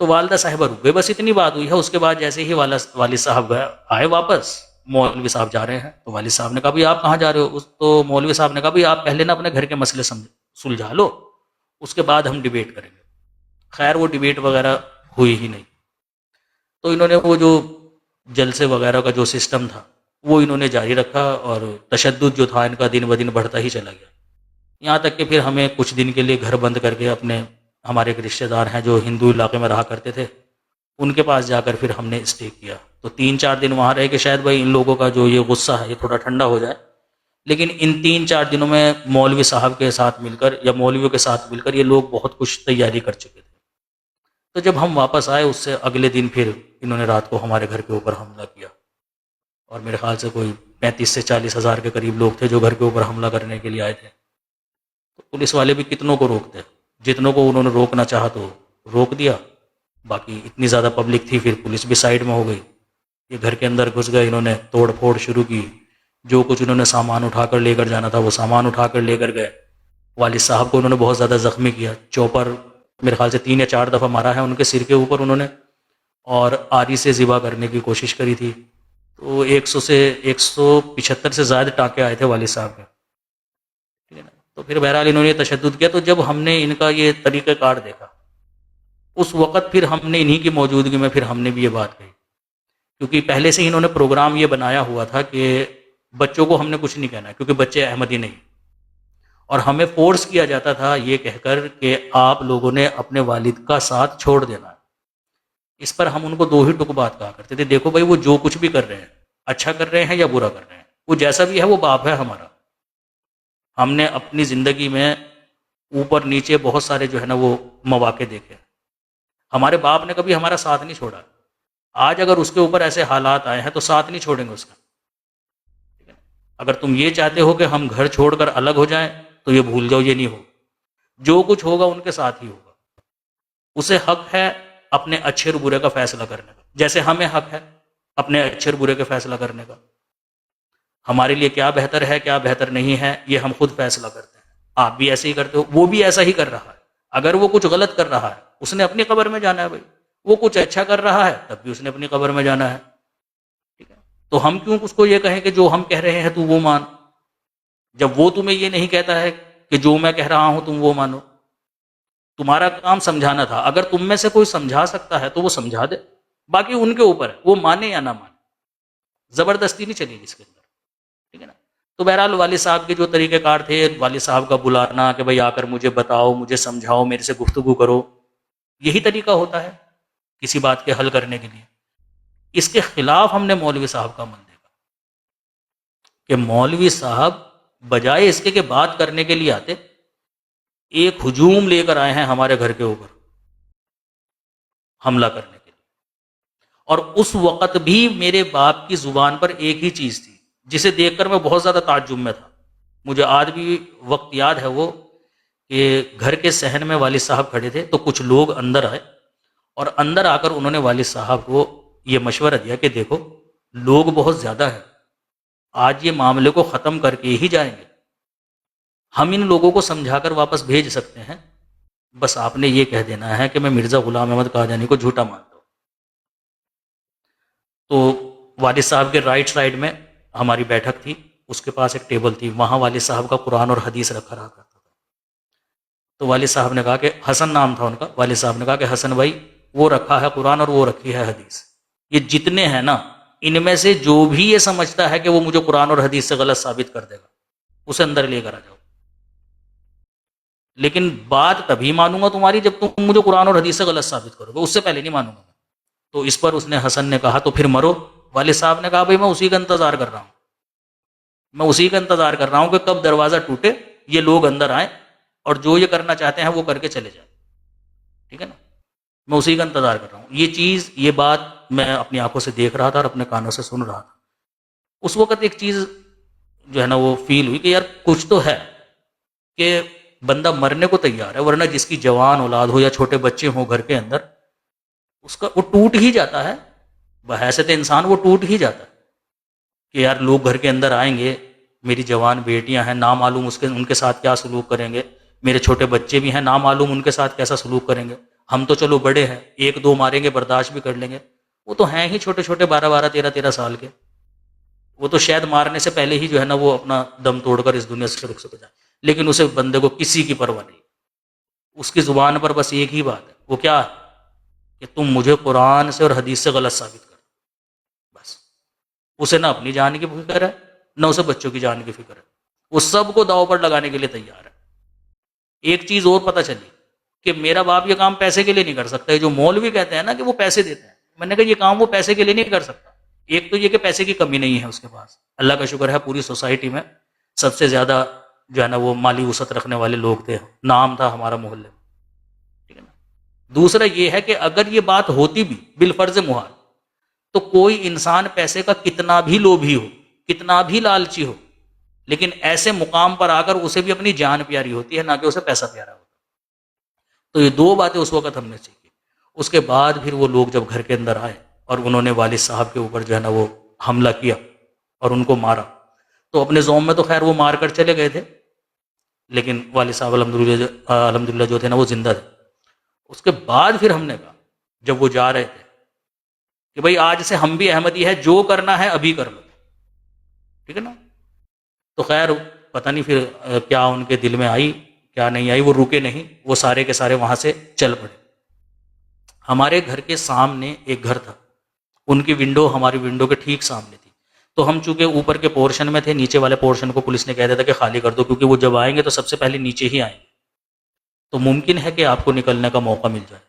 تو والدہ صاحبہ رک گئے, بس اتنی بات ہوئی ہے. اس کے بعد جیسے ہی والد صاحب آئے واپس, مولوی صاحب جا رہے ہیں تو والد صاحب نے کہا بھائی آپ کہاں جا رہے ہو؟ تو مولوی صاحب نے کہا بھائی آپ پہلے نا اپنے گھر کے مسئلے سلجھا لو, اس کے بعد ہم ڈیبیٹ کریں گے. خیر وہ ڈیبیٹ وغیرہ ہوئی ہی نہیں. تو انہوں نے وہ جو جلسے وغیرہ کا جو سسٹم تھا وہ انہوں نے جاری رکھا اور تشدد جو تھا ان کا دن بدن بڑھتا ہی چلا گیا. یہاں تک کہ پھر ہمیں کچھ دن کے لیے گھر بند کر کے ہمارے ایک رشتہ دار ہیں جو ہندو علاقے میں رہا کرتے تھے ان کے پاس جا کر پھر ہم نے اسٹے کیا. تو 3-4 دن وہاں رہے کہ شاید بھائی ان لوگوں کا جو یہ غصہ ہے یہ تھوڑا ٹھنڈا ہو جائے. لیکن ان 3-4 دنوں میں مولوی صاحب کے ساتھ مل کر یا مولویوں کے ساتھ مل کر یہ لوگ بہت کچھ تیاری کر چکے تھے. تو جب ہم واپس آئے اس سے اگلے دن پھر انہوں نے رات کو ہمارے گھر کے اوپر حملہ کیا اور میرے خیال سے کوئی 35 سے 40 ہزار کے قریب لوگ تھے جو گھر کے اوپر حملہ کرنے کے لیے آئے تھے. تو پولیس والے بھی کتنوں کو روکتے, جتنوں کو انہوں نے روکنا چاہا تو روک دیا, باقی اتنی زیادہ پبلک تھی پھر پولیس بھی سائیڈ میں ہو گئی. یہ گھر کے اندر گھس گئے, انہوں نے توڑ پھوڑ شروع کی, جو کچھ انہوں نے سامان اٹھا کر لے کر جانا تھا وہ سامان اٹھا کر لے کر گئے. والد صاحب کو انہوں نے بہت زیادہ زخمی کیا, چوپر میرے خیال سے 3 یا 4 دفعہ مارا ہے ان کے سر کے اوپر انہوں نے, اور آری سے ذبح کرنے کی کوشش کری تھی. تو 100 سے 175 سے زائد ٹانکے آئے تھے والد صاحب کے, ٹھیک ہے نا. تو پھر بہرحال انہوں نے تشدد کیا. تو جب ہم نے ان کا یہ طریقہ کار دیکھا اس وقت پھر ہم نے انہی کی موجودگی میں پھر ہم نے بھی یہ بات کہی, کیونکہ پہلے سے ہی انہوں نے پروگرام یہ بنایا ہوا تھا کہ بچوں کو ہم نے کچھ نہیں کہنا کیونکہ بچے احمدی نہیں, اور ہمیں فورس کیا جاتا تھا یہ کہہ کر کہ آپ لوگوں نے اپنے والد کا ساتھ چھوڑ دینا ہے. اس پر ہم ان کو 2 ہی ٹک بات کہا کرتے تھے, دیکھو بھائی وہ جو کچھ بھی کر رہے ہیں اچھا کر رہے ہیں یا برا کر رہے ہیں, وہ جیسا بھی ہے وہ باپ ہے ہمارا. ہم نے اپنی زندگی میں اوپر نیچے بہت سارے جو ہے نا وہ مواقع دیکھے, ہمارے باپ نے کبھی ہمارا ساتھ نہیں چھوڑا. آج اگر اس کے اوپر ایسے حالات آئے ہیں تو ساتھ نہیں چھوڑیں گے اس کا. اگر تم یہ چاہتے ہو کہ ہم گھر چھوڑ کر الگ ہو جائیں تو یہ بھول جاؤ, یہ نہیں ہو. جو کچھ ہوگا ان کے ساتھ ہی ہوگا. اسے حق ہے اپنے اچھے اور برے کا فیصلہ کرنے کا, جیسے ہمیں حق ہے اپنے اچھے اور برے کا فیصلہ کرنے کا. ہمارے لیے کیا بہتر ہے کیا بہتر نہیں ہے یہ ہم خود فیصلہ کرتے ہیں. آپ بھی ایسے ہی کرتے ہو, وہ بھی ایسا ہی کر رہا ہے. اگر وہ کچھ غلط کر رہا ہے اس نے اپنی قبر میں جانا ہے بھائی, وہ کچھ اچھا کر رہا ہے تب بھی اس نے اپنی قبر میں جانا ہے. ٹھیک ہے, تو ہم کیوں اس کو یہ کہیں کہ جو ہم کہہ رہے ہیں تو وہ مان, جب وہ تمہیں یہ نہیں کہتا ہے کہ جو میں کہہ رہا ہوں تم وہ مانو. تمہارا کام سمجھانا تھا, اگر تم میں سے کوئی سمجھا سکتا ہے تو وہ سمجھا دے, باقی ان کے اوپر ہے وہ مانے یا نہ مانے, زبردستی نہیں چلے گی اس کے اندر. ٹھیک ہے نا. تو بہرحال والد صاحب کے جو طریقہ کار تھے, والد صاحب کا بلانا کہ بھائی آ کر مجھے بتاؤ, مجھے سمجھاؤ, میرے سے گفتگو کرو, یہی طریقہ ہوتا ہے کسی بات کے حل کرنے کے لیے. اس کے خلاف ہم نے مولوی صاحب کا عمل دیکھا کہ مولوی صاحب بجائے اس کے کہ بات کرنے کے لیے آتے, ایک ہجوم لے کر آئے ہیں ہمارے گھر کے اوپر حملہ کرنے کے لیے. اور اس وقت بھی میرے باپ کی زبان پر ایک ہی چیز تھی جسے دیکھ کر میں بہت زیادہ تعجب میں تھا. مجھے آج بھی وقت یاد ہے وہ کہ گھر کے صحن میں والد صاحب کھڑے تھے تو کچھ لوگ اندر آئے, اور اندر آ کر انہوں نے والد صاحب کو یہ مشورہ دیا کہ دیکھو لوگ بہت زیادہ ہیں, آج یہ معاملے کو ختم کر کے ہی جائیں گے. ہم ان لوگوں کو سمجھا کر واپس بھیج سکتے ہیں, بس آپ نے یہ کہہ دینا ہے کہ میں مرزا غلام احمد قادیانی کو جھوٹا مانتا ہوں. تو والد صاحب کے رائٹ سائڈ میں ہماری بیٹھک تھی, اس کے پاس ایک ٹیبل تھی، وہاں والد صاحب کا قرآن اور حدیث رکھا رہا کرتا تھا. تو والد صاحب نے کہا کہ حسن نام تھا ان کا، والد صاحب نے کہا کہ حسن بھائی وہ رکھا ہے قرآن اور وہ رکھی ہے حدیث، یہ جتنے ہیں نا ان میں سے جو بھی یہ سمجھتا ہے کہ وہ مجھے قرآن اور حدیث سے غلط ثابت کر دے گا اسے اندر لے کر آ جاؤ، لیکن بات تبھی مانوں گا تمہاری جب تم مجھے قرآن اور حدیث سے غلط ثابت کرو گے، اس سے پہلے نہیں مانوں گا. تو اس پر اس نے حسن نے کہا تو پھر مرو. والد صاحب نے کہا بھائی میں اسی کا انتظار کر رہا ہوں، میں اسی کا انتظار کر رہا ہوں کہ کب دروازہ ٹوٹے، یہ لوگ اندر آئیں اور جو یہ کرنا چاہتے ہیں وہ کر کے چلے جائیں. ٹھیک ہے نا، میں اسی کا انتظار کر رہا ہوں. یہ چیز، یہ بات میں اپنی آنکھوں سے دیکھ رہا تھا اور اپنے کانوں سے سن رہا تھا. اس وقت ایک چیز جو ہے نا وہ فیل ہوئی کہ یار کچھ تو ہے کہ بندہ مرنے کو تیار ہے، ورنہ جس کی جوان اولاد ہو یا چھوٹے بچے ہوں گھر کے اندر، اس کا وہ ٹوٹ ہی جاتا ہے بحیثیت انسان، وہ ٹوٹ ہی جاتا ہے کہ یار لوگ گھر کے اندر آئیں گے، میری جوان بیٹیاں ہیں، نامعلوم ان کے ساتھ کیا سلوک کریں گے، میرے چھوٹے بچے بھی ہیں، نامعلوم ان کے ساتھ کیسا سلوک کریں گے. ہم تو چلو بڑے ہیں، ایک دو ماریں گے برداشت بھی کر لیں گے، وہ تو ہیں ہی چھوٹے چھوٹے 12 13 سال کے، وہ تو شاید مارنے سے پہلے ہی جو ہے نا وہ اپنا دم توڑ کر اس دنیا سے رخصت ہو جائے. لیکن اسے بندے کو کسی کی پرواہ نہیں، اس کی زبان پر بس ایک ہی بات ہے، وہ کیا ہے کہ تم مجھے قرآن سے اور حدیث سے غلط ثابت کر. بس اسے نہ اپنی جان کی فکر ہے نہ اسے بچوں کی جان کی فکر ہے، وہ سب کو داؤ پر لگانے کے لیے تیار ہے. ایک چیز اور پتہ چلی کہ میرا باپ یہ کام پیسے کے لیے نہیں کر سکتا. جو مولوی کہتے ہیں نا کہ وہ پیسے دیتے ہیں، میں نے کہا یہ کام وہ پیسے کے لیے نہیں کر سکتا. ایک تو یہ کہ پیسے کی کمی نہیں ہے اس کے پاس، اللہ کا شکر ہے پوری سوسائٹی میں سب سے زیادہ جو ہے نا وہ مالی وسعت رکھنے والے لوگ تھے، نام تھا ہمارا محلے میں. ٹھیک ہے نا. دوسرا یہ ہے کہ اگر یہ بات ہوتی بھی بالفرض محال تو کوئی انسان پیسے کا کتنا بھی لوبھی ہو، کتنا بھی لالچی ہو، لیکن ایسے مقام پر آ کر اسے بھی اپنی جان پیاری ہوتی ہے، نہ کہ اسے پیسہ پیارا ہوتا. تو یہ دو باتیں اس وقت ہم نے سیکھی. اس کے بعد پھر وہ لوگ جب گھر کے اندر آئے اور انہوں نے والد صاحب کے اوپر جو ہے نا وہ حملہ کیا اور ان کو مارا، تو اپنے زوم میں تو خیر وہ مار کر چلے گئے تھے، لیکن والد صاحب الحمدللہ جو تھے نا وہ زندہ تھے. اس کے بعد پھر ہم نے کہا جب وہ جا رہے تھے کہ بھائی آج سے ہم بھی احمدی ہے، جو کرنا ہے ابھی کر لو. ٹھیک ہے نا. تو خیر پتہ نہیں پھر کیا ان کے دل میں آئی کیا نہیں آئی، وہ رکے نہیں، وہ سارے کے سارے وہاں سے چل پڑے. ہمارے گھر کے سامنے ایک گھر تھا، ان کی ونڈو ہماری ونڈو کے ٹھیک سامنے تھی. تو ہم چونکہ اوپر کے پورشن میں تھے، نیچے والے پورشن کو پولیس نے کہہ دیا تھا کہ خالی کر دو، کیونکہ وہ جب آئیں گے تو سب سے پہلے نیچے ہی آئیں گے، تو ممکن ہے کہ آپ کو نکلنے کا موقع مل جائے.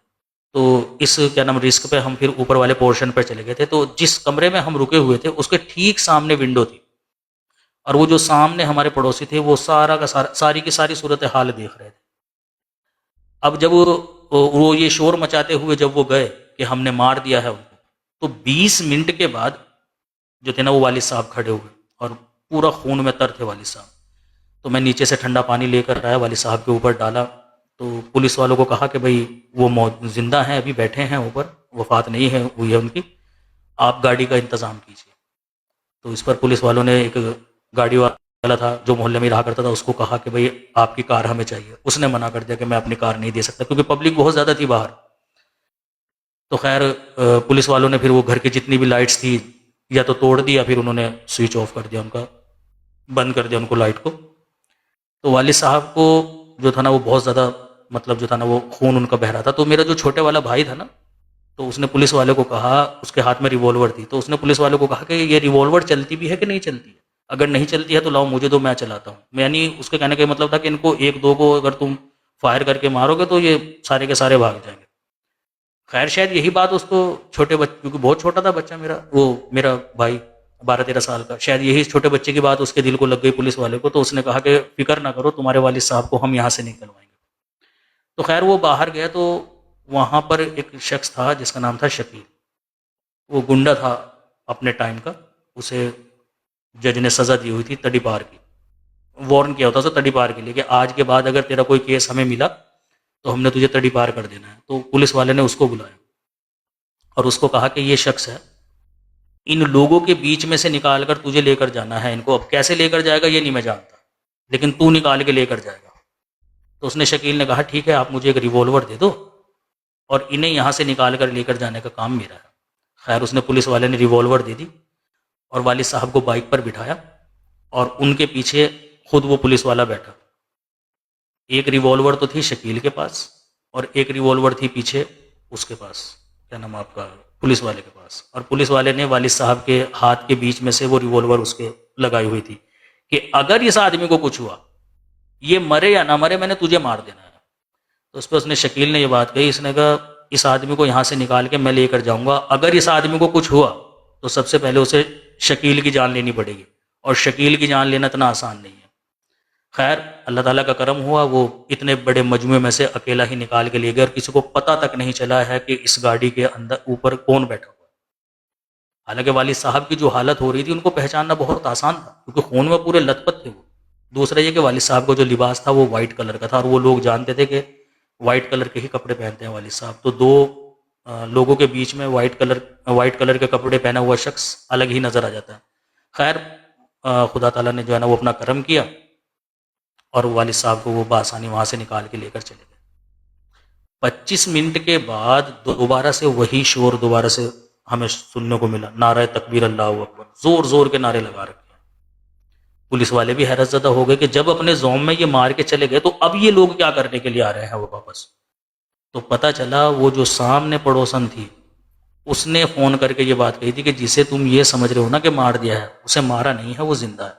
تو اس کیا نام رسک پہ ہم پھر اوپر والے پورشن پہ چلے گئے تھے. تو جس کمرے میں ہم رکے ہوئے تھے اس کے ٹھیک سامنے ونڈو تھی، اور وہ جو سامنے ہمارے پڑوسی تھے وہ سارا کا سارا ساری کی ساری صورتحال دیکھ رہے تھے. اب جب وہ یہ شور مچاتے ہوئے جب وہ گئے کہ ہم نے مار دیا ہے ان کو، تو 20 منٹ کے بعد جو تھے نا وہ والد صاحب کھڑے ہوئے اور پورا خون میں تر تھے والد صاحب. تو میں نیچے سے ٹھنڈا پانی لے کر آیا، والد صاحب کے اوپر ڈالا. تو پولیس والوں کو کہا کہ بھائی وہ زندہ ہیں، ابھی بیٹھے ہیں اوپر، وفات نہیں ہے ہوئی ہے ان کی، آپ گاڑی کا انتظام کیجیے. تو اس پر پولیس والوں نے ایک گاڑی والا تھا جو محلے میں رہا کرتا تھا، اس کو کہا کہ بھائی آپ کی کار ہمیں چاہیے. اس نے منع کر دیا کہ میں اپنی کار نہیں دے سکتا، کیونکہ پبلک بہت زیادہ تھی باہر. تو خیر پولیس والوں نے پھر وہ گھر کی جتنی بھی لائٹس تھی یا تو توڑ دی یا پھر انہوں نے سوئچ آف کر دیا، ان کا بند کر دیا ان کو لائٹ کو. تو والد صاحب کو جو تھا نا وہ بہت زیادہ مطلب جو تھا نا وہ خون ان کا بہہ رہا تھا. تو میرا جو چھوٹے والا بھائی تھا نا، تو اس نے پولیس والے کو کہا، اس کے ہاتھ میں ریوالور تھی، تو اس نے پولیس والے کو کہا کہ یہ ریوالور چلتی بھی ہے کہ نہیں چلتی ہے، اگر نہیں چلتی ہے تو لاؤ مجھے دو، میں چلاتا ہوں. یعنی اس کے کہنے کا مطلب تھا کہ ان کو ایک دو کو اگر تم فائر کر کے مارو گے تو یہ سارے کے سارے بھاگ جائیں گے. خیر شاید یہی بات اس کو چھوٹے بچے، کیونکہ بہت چھوٹا تھا بچہ میرا بھائی 12 13 سال کا، شاید یہی چھوٹے بچے کی بات اس کے دل کو لگ گئی پولیس والے کو. تو اس نے کہا کہ فکر نہ کرو، تمہارے والد صاحب کو ہم یہاں سے نکلوائیں گے. تو خیر وہ باہر گیا تو وہاں پر ایک شخص تھا جس کا نام تھا شکیل. وہ گنڈا تھا اپنے ٹائم کا، اسے جج نے سزا دی ہوئی تھی تڑی پار کی، وارن کیا ہوتا اسے تڑی پار کے لیے کہ آج کے بعد اگر تیرا کوئی کیس ہمیں ملا تو ہم نے تجھے تڑی پار کر دینا ہے. تو پولیس والے نے اس کو بلایا اور اس کو کہا کہ یہ شخص ہے، ان لوگوں کے بیچ میں سے نکال کر تجھے لے کر جانا ہے ان کو. اب کیسے لے کر جائے گا یہ نہیں میں جانتا، لیکن تو نکال کے لے کر جائے گا. تو اس نے شکیل نے کہا ٹھیک ہے، آپ مجھے ایک ریوالور دے دو اور انہیں یہاں سے نکال کر لے کر جانے کا کام میرا ہے. خیر اس نے پولیس والے نے ریوالور دے دی اور والد صاحب کو بائک پر بٹھایا اور ان کے پیچھے خود وہ پولیس والا بیٹھا. ایک ریوالور تو تھی شکیل کے پاس اور ایک ریوالور تھی پیچھے اس کے پاس، کیا نام آپ کا، پولیس والے کے پاس. اور پولیس والے نے والد صاحب کے ہاتھ کے بیچ میں سے وہ ریوالور اس کے لگائی ہوئی تھی کہ اگر اس آدمی کو کچھ ہوا، یہ مرے یا نہ مرے، میں نے تجھے مار دینا ہے. تو اس پہ اس نے، شکیل نے یہ بات کہی، اس نے کہا اس آدمی کو یہاں سے نکال کے میں لے کر جاؤں گا، اگر اس آدمی کو کچھ ہوا تو سب سے پہلے اسے شکیل کی جان لینی پڑے گی، اور شکیل کی جان لینا اتنا آسان نہیں ہے. خیر اللہ تعالیٰ کا کرم ہوا، وہ اتنے بڑے مجموعے میں سے اکیلا ہی نکال کے لے گیا اور کسی کو پتہ تک نہیں چلا ہے کہ اس گاڑی کے اندر اوپر کون بیٹھا ہوا ہے. حالانکہ والد صاحب کی جو حالت ہو رہی تھی ان کو پہچاننا بہت آسان تھا کیونکہ خون میں پورے لت پت تھے وہ. دوسرا یہ کہ والد صاحب کو جو لباس تھا وہ وائٹ کلر کا تھا اور وہ لوگ جانتے تھے کہ وائٹ کلر کے ہی کپڑے پہنتے ہیں والد صاحب. تو دو لوگوں کے بیچ میں وائٹ کلر کے کپڑے پہنا ہوا شخص الگ ہی نظر آ جاتا ہے. خیر خدا تعالیٰ نے جو ہے نا وہ اپنا کرم کیا اور والد صاحب کو وہ بآسانی وہاں سے نکال کے لے کر چلے گئے. 25 منٹ کے بعد دوبارہ سے وہی شور دوبارہ سے ہمیں سننے کو ملا، نعرہ تکبیر اللہ اکبر، زور زور کے نعرے لگا رکھے ہیں. پولیس والے بھی حیرت زدہ ہو گئے کہ جب اپنے زوم میں یہ مار کے چلے گئے تو اب یہ لوگ کیا کرنے کے لیے آ رہے ہیں وہ واپس. تو پتہ چلا وہ جو سامنے پڑوسن تھی اس نے فون کر کے یہ بات کہی تھی کہ جسے تم یہ سمجھ رہے ہو نا کہ مار دیا ہے، اسے مارا نہیں ہے، وہ زندہ ہے.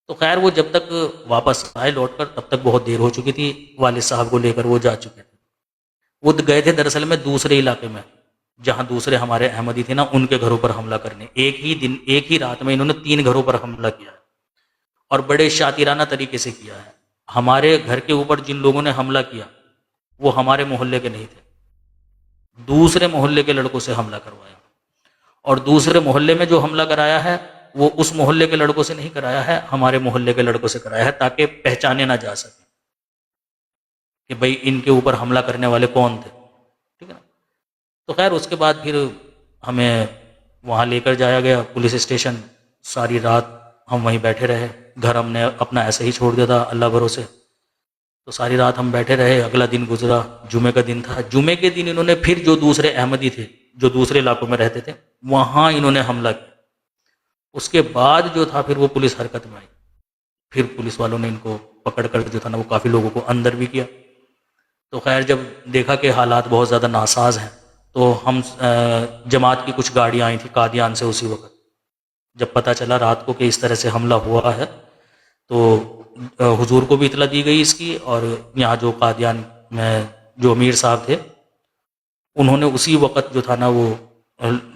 تو خیر وہ جب تک واپس آئے لوٹ کر تب تک بہت دیر ہو چکی تھی، والد صاحب کو لے کر وہ جا چکے تھے. وہ گئے تھے دراصل میں دوسرے علاقے میں جہاں دوسرے ہمارے احمدی تھے نا ان کے گھروں پر حملہ کرنے. ایک ہی رات میں انہوں نے 3 گھروں پر حملہ کیا ہے اور بڑے شاطرانہ طریقے سے کیا ہے. ہمارے گھر کے اوپر جن لوگوں نے حملہ کیا وہ ہمارے محلے کے نہیں تھے، دوسرے محلے کے لڑکوں سے حملہ کروایا، اور دوسرے محلے میں جو حملہ کرایا ہے وہ اس محلے کے لڑکوں سے نہیں کرایا ہے، ہمارے محلے کے لڑکوں سے کرایا ہے تاکہ پہچانے نہ جا سکے کہ بھئی ان کے اوپر حملہ کرنے والے کون تھے. ٹھیک ہے نا. تو خیر اس کے بعد پھر ہمیں وہاں لے کر جایا گیا پولیس اسٹیشن. ساری رات ہم وہیں بیٹھے رہے، گھر ہم نے اپنا ایسے ہی چھوڑ دیا تھا اللہ بھروسے. تو ساری رات ہم بیٹھے رہے. اگلا دن گزرا، جمعے کا دن تھا. جمعے کے دن انہوں نے پھر جو دوسرے احمدی تھے جو دوسرے علاقوں میں رہتے تھے وہاں انہوں نے حملہ کیا. اس کے بعد جو تھا پھر وہ پولیس حرکت میں آئی. پھر پولیس والوں نے ان کو پکڑ کر جو تھا نا وہ کافی لوگوں کو اندر بھی کیا. تو خیر جب دیکھا کہ حالات بہت زیادہ ناساز ہیں تو ہم جماعت کی کچھ گاڑیاں آئی تھیں قادیان سے. اسی وقت جب پتہ چلا رات کو کہ اس طرح سے حملہ ہوا ہے تو حضور کو بھی اطلاع دی گئی اس کی، اور یہاں جو قادیان میں جو امیر صاحب تھے انہوں نے اسی وقت جو تھا نا وہ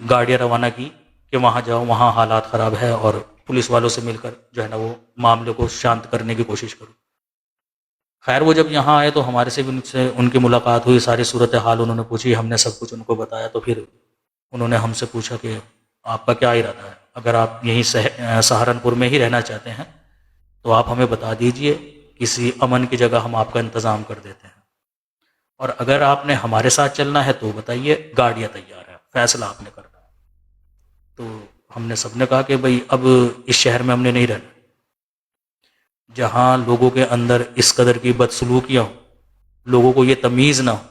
گاڑیاں روانہ کی کہ وہاں جاؤ، وہاں حالات خراب ہے اور پولیس والوں سے مل کر جو ہے نا وہ معاملے کو شانت کرنے کی کوشش کرو. خیر وہ جب یہاں آئے تو ہمارے سے بھی ان کی ملاقات ہوئی، ساری صورتحال انہوں نے پوچھی، ہم نے سب کچھ ان کو بتایا. تو پھر انہوں نے ہم سے پوچھا کہ آپ کا کیا ارادہ ہے، اگر آپ یہیں سہارنپور میں ہی رہنا چاہتے ہیں تو آپ ہمیں بتا دیجئے، کسی امن کی جگہ ہم آپ کا انتظام کر دیتے ہیں، اور اگر آپ نے ہمارے ساتھ چلنا ہے تو بتائیے، گاڑیاں تیار ہیں، فیصلہ آپ نے کرنا ہے. تو ہم نے سب نے کہا کہ بھئی اب اس شہر میں ہم نے نہیں رہنا جہاں لوگوں کے اندر اس قدر کی بدسلوکیاں ہوں، لوگوں کو یہ تمیز نہ ہو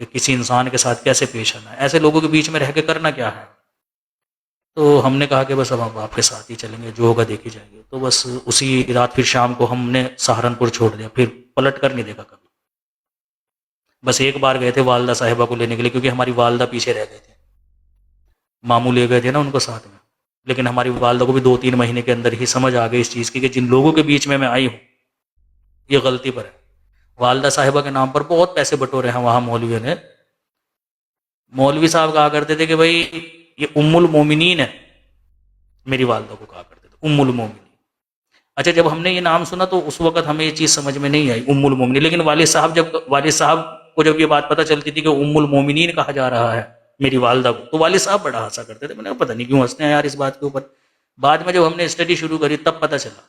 کہ کسی انسان کے ساتھ کیسے پیش آنا ہے. ایسے لوگوں کے بیچ میں رہ کے کرنا کیا ہے. تو ہم نے کہا کہ بس اب آپ کے ساتھ ہی چلیں گے، جو ہوگا دیکھی جائے گی. تو بس اسی رات پھر شام کو ہم نے سہارنپور چھوڑ دیا، پھر پلٹ کر نہیں دیکھا کبھی. بس ایک بار گئے تھے والدہ صاحبہ کو لینے کے لیے کیونکہ ہماری والدہ پیچھے رہ گئے تھے، ماموں لے گئے تھے نا ان کو ساتھ میں. لیکن ہماری والدہ کو بھی 2-3 مہینے کے اندر ہی سمجھ آ گئی اس چیز کی کہ جن لوگوں کے بیچ میں آئی ہوں یہ غلطی پر ہے. والدہ صاحبہ کے نام پر بہت پیسے بٹورے ہیں وہاں مولویوں نے. مولوی صاحب کہا کرتے تھے کہ بھائی یہ ام المومنین ہے، میری والدہ کو کہا کرتے تھے ام المومنین. اچھا جب ہم نے یہ نام سنا تو اس وقت ہمیں یہ چیز سمجھ میں نہیں آئی ام المومنین، لیکن والد صاحب کو جب یہ بات پتہ چلتی تھی کہ ام المومنین کہا جا رہا ہے میری والدہ کو، تو والد صاحب بڑا ہنسا کرتے تھے. میں نے پتہ نہیں کیوں ہنستے ہیں یار اس بات کے اوپر. بعد میں جب ہم نے اسٹڈی شروع کری تب پتہ چلا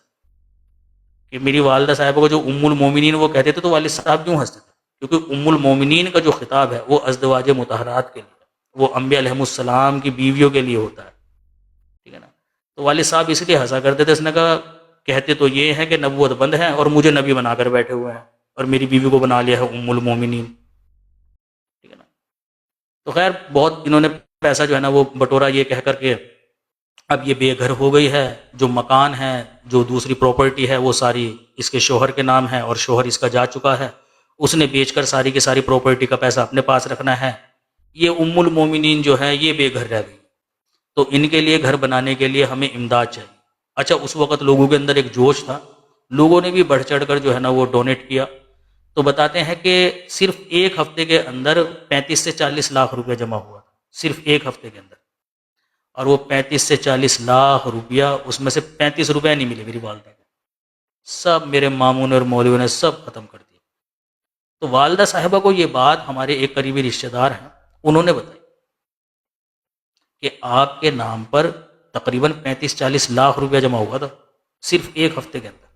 کہ میری والدہ صاحبہ کو جو ام المومنین وہ کہتے تھے تو والد صاحب کیوں ہنستے تھے، کیونکہ ام المومنین کا جو خطاب ہے وہ ازدواج مطہرات کے لیے، وہ انبیاء علیہم السلام کی بیویوں کے لیے ہوتا ہے. ٹھیک ہے نا. تو والد صاحب اس لیے ہنسا کرتے تھے. اس نے کہا کہتے تو یہ ہے کہ نبوت بند ہے اور مجھے نبی بنا کر بیٹھے ہوئے ہیں اور میری بیوی کو بنا لیا ہے ام المومنین. ٹھیک ہے نا. تو خیر بہت انہوں نے پیسہ جو ہے نا وہ بٹورا یہ کہہ کر کے اب یہ بے گھر ہو گئی ہے، جو مکان ہے، جو دوسری پراپرٹی ہے وہ ساری اس کے شوہر کے نام ہے، اور شوہر اس کا جا چکا ہے، اس نے بیچ کر ساری کی ساری پراپرٹی کا پیسہ اپنے پاس رکھنا ہے۔ یہ ام المومنین جو ہے یہ بے گھر رہ گئی، تو ان کے لیے گھر بنانے کے لیے ہمیں امداد چاہیے۔ اچھا، اس وقت لوگوں کے اندر ایک جوش تھا، لوگوں نے بھی بڑھ چڑھ کر جو ہے نا وہ ڈونیٹ کیا۔ تو بتاتے ہیں کہ صرف ایک ہفتے کے اندر 35 سے 40 لاکھ روپیہ جمع ہوا تھا، صرف ایک ہفتے کے اندر۔ اور وہ 35 سے 40 لاکھ روپیہ، اس میں سے 35 روپے نہیں ملے میری والدہ کو، سب میرے ماموں نے اور مولویوں نے سب ختم کر دیا۔ تو والدہ صاحبہ کو یہ بات ہمارے ایک قریبی رشتہ دار ہیں، انہوں نے بتائی کہ آپ کے نام پر تقریباً 35-40 لاکھ روپیہ جمع ہوا تھا صرف ایک ہفتے کے اندر،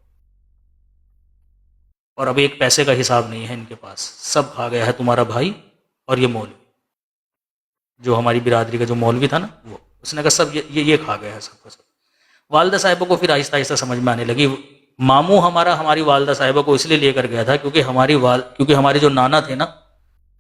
اور اب ایک پیسے کا حساب نہیں ہے ان کے پاس، سب کھا گیا ہے تمہارا بھائی اور یہ مولوی، جو ہماری برادری کا جو مولوی تھا نا وہ، اس نے کہا سب یہ کھا گیا ہے سب کا سب۔ والدہ صاحبہ کو پھر آہستہ آہستہ سمجھ میں آنے لگی۔ ماموں ہماری والدہ صاحبہ کو اس لیے لے کر گیا تھا کیونکہ ہمارے جو نانا تھے نا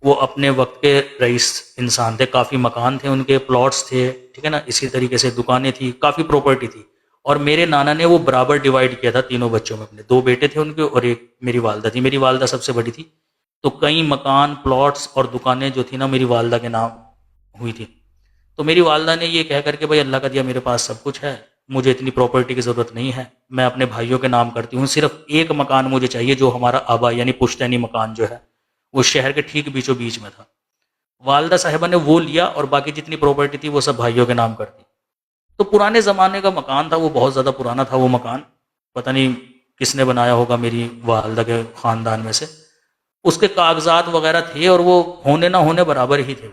وہ اپنے وقت کے رئیس انسان تھے، کافی مکان تھے ان کے، پلاٹس تھے، ٹھیک ہے نا، اسی طریقے سے دکانیں تھی، کافی پراپرٹی تھی، اور میرے نانا نے وہ برابر ڈیوائیڈ کیا تھا تینوں بچوں میں اپنے، 2 بیٹے تھے ان کے اور ایک میری والدہ تھی، میری والدہ سب سے بڑی تھی، تو کئی مکان، پلاٹس اور دکانیں جو تھی نا میری والدہ کے نام ہوئی تھی۔ تو میری والدہ نے یہ کہہ کر کے بھائی اللہ کا دیا میرے پاس سب کچھ ہے، مجھے اتنی پراپرٹی کی ضرورت نہیں ہے، میں اپنے بھائیوں کے نام کرتی ہوں، صرف ایک مکان مجھے چاہیے جو ہمارا آبا یعنی پشتینی مکان جو ہے وہ شہر کے ٹھیک بیچوں بیچ میں تھا۔ والدہ صاحبہ نے وہ لیا اور باقی جتنی پراپرٹی تھی وہ سب بھائیوں کے نام کر دی۔ تو پرانے زمانے کا مکان تھا وہ، بہت زیادہ پرانا تھا وہ مکان، پتہ نہیں کس نے بنایا ہوگا میری والدہ کے خاندان میں سے، اس کے کاغذات وغیرہ تھے اور وہ ہونے نہ ہونے برابر ہی تھے،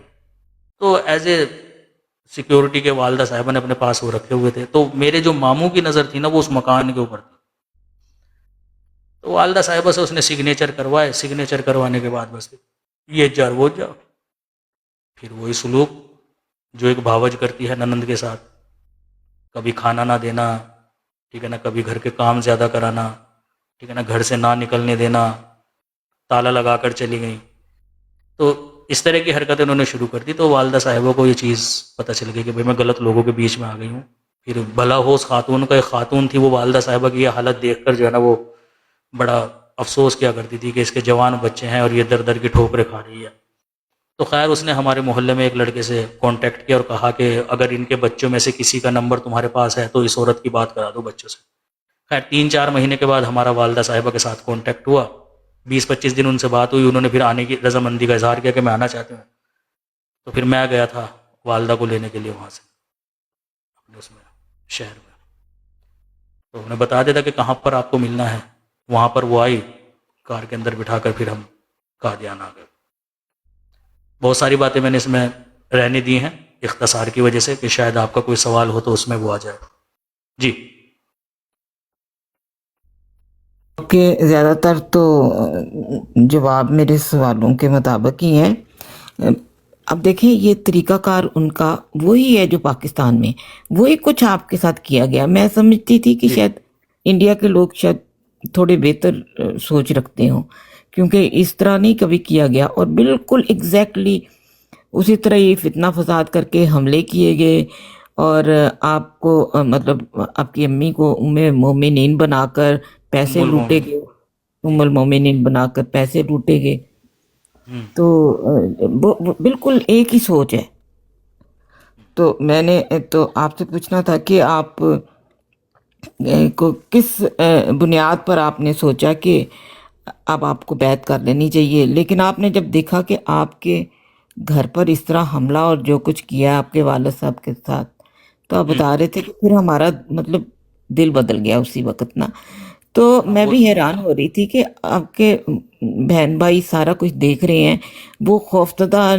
تو ایز اے سیکیورٹی کے والدہ صاحبہ نے اپنے پاس وہ رکھے ہوئے تھے۔ تو میرے جو ماموں کی نظر تھی نا وہ اس مکان کے اوپر تھی، تو والدہ صاحبہ سے اس نے سگنیچر کروائے، سگنیچر کروانے کے بعد بس یہ جا وہ جا، پھر وہی سلوک جو ایک بھاوج کرتی ہے ننند کے ساتھ، کبھی کھانا نہ دینا، ٹھیک ہے نا، کبھی گھر کے کام زیادہ کرانا، ٹھیک ہے نا، گھر سے نہ نکلنے دینا، تالا لگا کر چلی گئیں، تو اس طرح کی حرکتیں انہوں نے شروع کر دی۔ تو والدہ صاحبہ کو یہ چیز پتہ چل گئی کہ بھئی میں غلط لوگوں کے بیچ میں آ گئی ہوں۔ پھر بھلا ہو اس خاتون کا، ایک خاتون تھی وہ والدہ صاحبہ کی یہ حالت دیکھ کر جو ہے نا وہ بڑا افسوس کیا کرتی تھی کہ اس کے جوان بچے ہیں اور یہ در در کی ٹھوکریں کھا رہی ہے۔ تو خیر اس نے ہمارے محلے میں ایک لڑکے سے کانٹیکٹ کیا اور کہا کہ اگر ان کے بچوں میں سے کسی کا نمبر تمہارے پاس ہے تو اس عورت کی بات کرا دو بچوں سے۔ خیر 3-4 مہینے کے بعد ہمارا والدہ صاحبہ کے ساتھ کانٹیکٹ ہوا، 20-25 دن ان سے بات ہوئی، انہوں نے پھر آنے کی رضامندی کا اظہار کیا کہ میں آنا چاہتے ہوں۔ تو پھر میں گیا تھا والدہ کو لینے کے لیے وہاں سے اپنے اس میں شہر میں، تو انہیں بتا دیا تھا کہ کہاں پر آپ کو ملنا ہے، وہاں پر وہ آئی، کار کے اندر بٹھا کر پھر ہم قادیان آ گئے۔ بہت ساری باتیں میں نے اس میں رہنے دی ہیں اختصار کی وجہ سے کہ شاید آپ کا کوئی سوال ہو تو اس میں وہ آ جائے۔ جی کہ زیادہ تر تو جواب میرے سوالوں کے مطابق ہی ہیں۔ اب دیکھیں یہ طریقہ کار ان کا وہی ہے جو پاکستان میں، وہی کچھ آپ کے ساتھ کیا گیا۔ میں سمجھتی تھی کہ شاید انڈیا کے لوگ شاید تھوڑے بہتر سوچ رکھتے ہوں، کیونکہ اس طرح نہیں کبھی کیا گیا، اور بالکل ایگزیکٹلی اسی طرح یہ فتنہ فساد کر کے حملے کیے گئے، اور آپ کو مطلب آپ کی امی کو ام مومنین بنا کر پیسے لوٹے گئے، ام المومنین بنا کر پیسے لوٹے گئے۔ تو بالکل ایک ہی سوچ ہے۔ تو میں نے تو آپ سے پوچھنا تھا کہ آپ کو کس بنیاد پر آپ نے سوچا کہ اب آپ کو بیعت کر لینی چاہیے، لیکن آپ نے جب دیکھا کہ آپ کے گھر پر اس طرح حملہ اور جو کچھ کیا آپ کے والد صاحب کے ساتھ، تو آپ بتا رہے تھے کہ پھر ہمارا مطلب دل بدل گیا اسی وقت نا۔ تو میں بھی حیران ہو رہی تھی کہ آپ کے بہن بھائی سارا کچھ دیکھ رہے ہیں، وہ خوفزدہ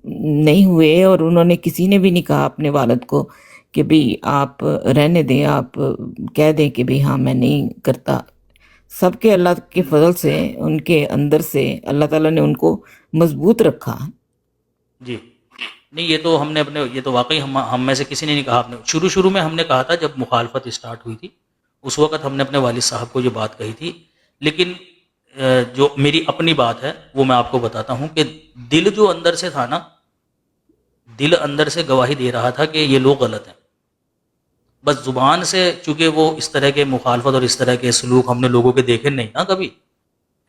نہیں ہوئے، اور انہوں نے کسی نے بھی نہیں کہا اپنے والد کو کہ بھئی آپ رہنے دیں، آپ کہہ دیں کہ بھئی ہاں میں نہیں کرتا۔ سب کے اللہ کے فضل سے ان کے اندر سے اللہ تعالیٰ نے ان کو مضبوط رکھا۔ جی نہیں، یہ تو ہم نے اپنے، یہ تو واقعی ہم میں سے کسی نے نہیں کہا۔ آپ نے شروع میں ہم نے کہا تھا جب مخالفت اسٹارٹ ہوئی تھی اس وقت ہم نے اپنے والد صاحب کو یہ بات کہی تھی، لیکن جو میری اپنی بات ہے وہ میں آپ کو بتاتا ہوں کہ دل جو اندر سے تھا نا، دل اندر سے گواہی دے رہا تھا کہ یہ لوگ غلط ہیں، بس زبان سے، چونکہ وہ اس طرح کے مخالفت اور اس طرح کے سلوک ہم نے لوگوں کے دیکھے نہیں نا کبھی،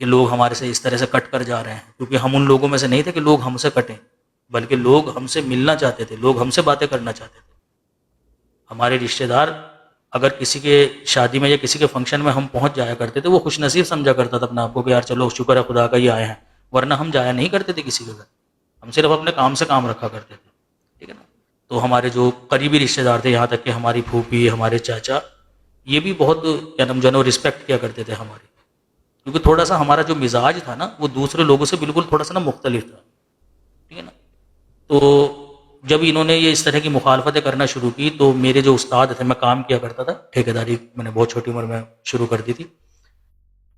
کہ لوگ ہمارے سے اس طرح سے کٹ کر جا رہے ہیں، کیونکہ ہم ان لوگوں میں سے نہیں تھے کہ لوگ ہم سے کٹیں، بلکہ لوگ ہم سے ملنا چاہتے تھے، لوگ ہم سے باتیں کرنا چاہتے تھے. ہمارے رشتہ دار اگر کسی کے شادی میں یا کسی کے فنکشن میں ہم پہنچ جایا کرتے تھے، وہ خوش نصیب سمجھا کرتا تھا اپنے آپ کو کہ یار چلو شکر ہے خدا کا یہ آئے ہیں، ورنہ ہم جایا نہیں کرتے تھے کسی کے گھر، ہم صرف اپنے کام سے کام رکھا کرتے تھے. ٹھیک ہے نا. تو ہمارے جو قریبی رشتہ دار تھے، یہاں تک کہ ہماری پھوپھی، ہمارے چاچا، یہ بھی بہت کیا نام جانو رسپیکٹ کیا کرتے تھے ہماری، کیونکہ تھوڑا سا ہمارا جو مزاج تھا نا وہ دوسرے لوگوں سے بالکل تھوڑا سا نا مختلف تھا. ٹھیک ہے نا. تو جب انہوں نے یہ اس طرح کی مخالفتیں کرنا شروع کی تو میرے جو استاد تھے، میں کام کیا کرتا تھا ٹھیکیداری، میں نے بہت چھوٹی عمر میں شروع کر دی تھی.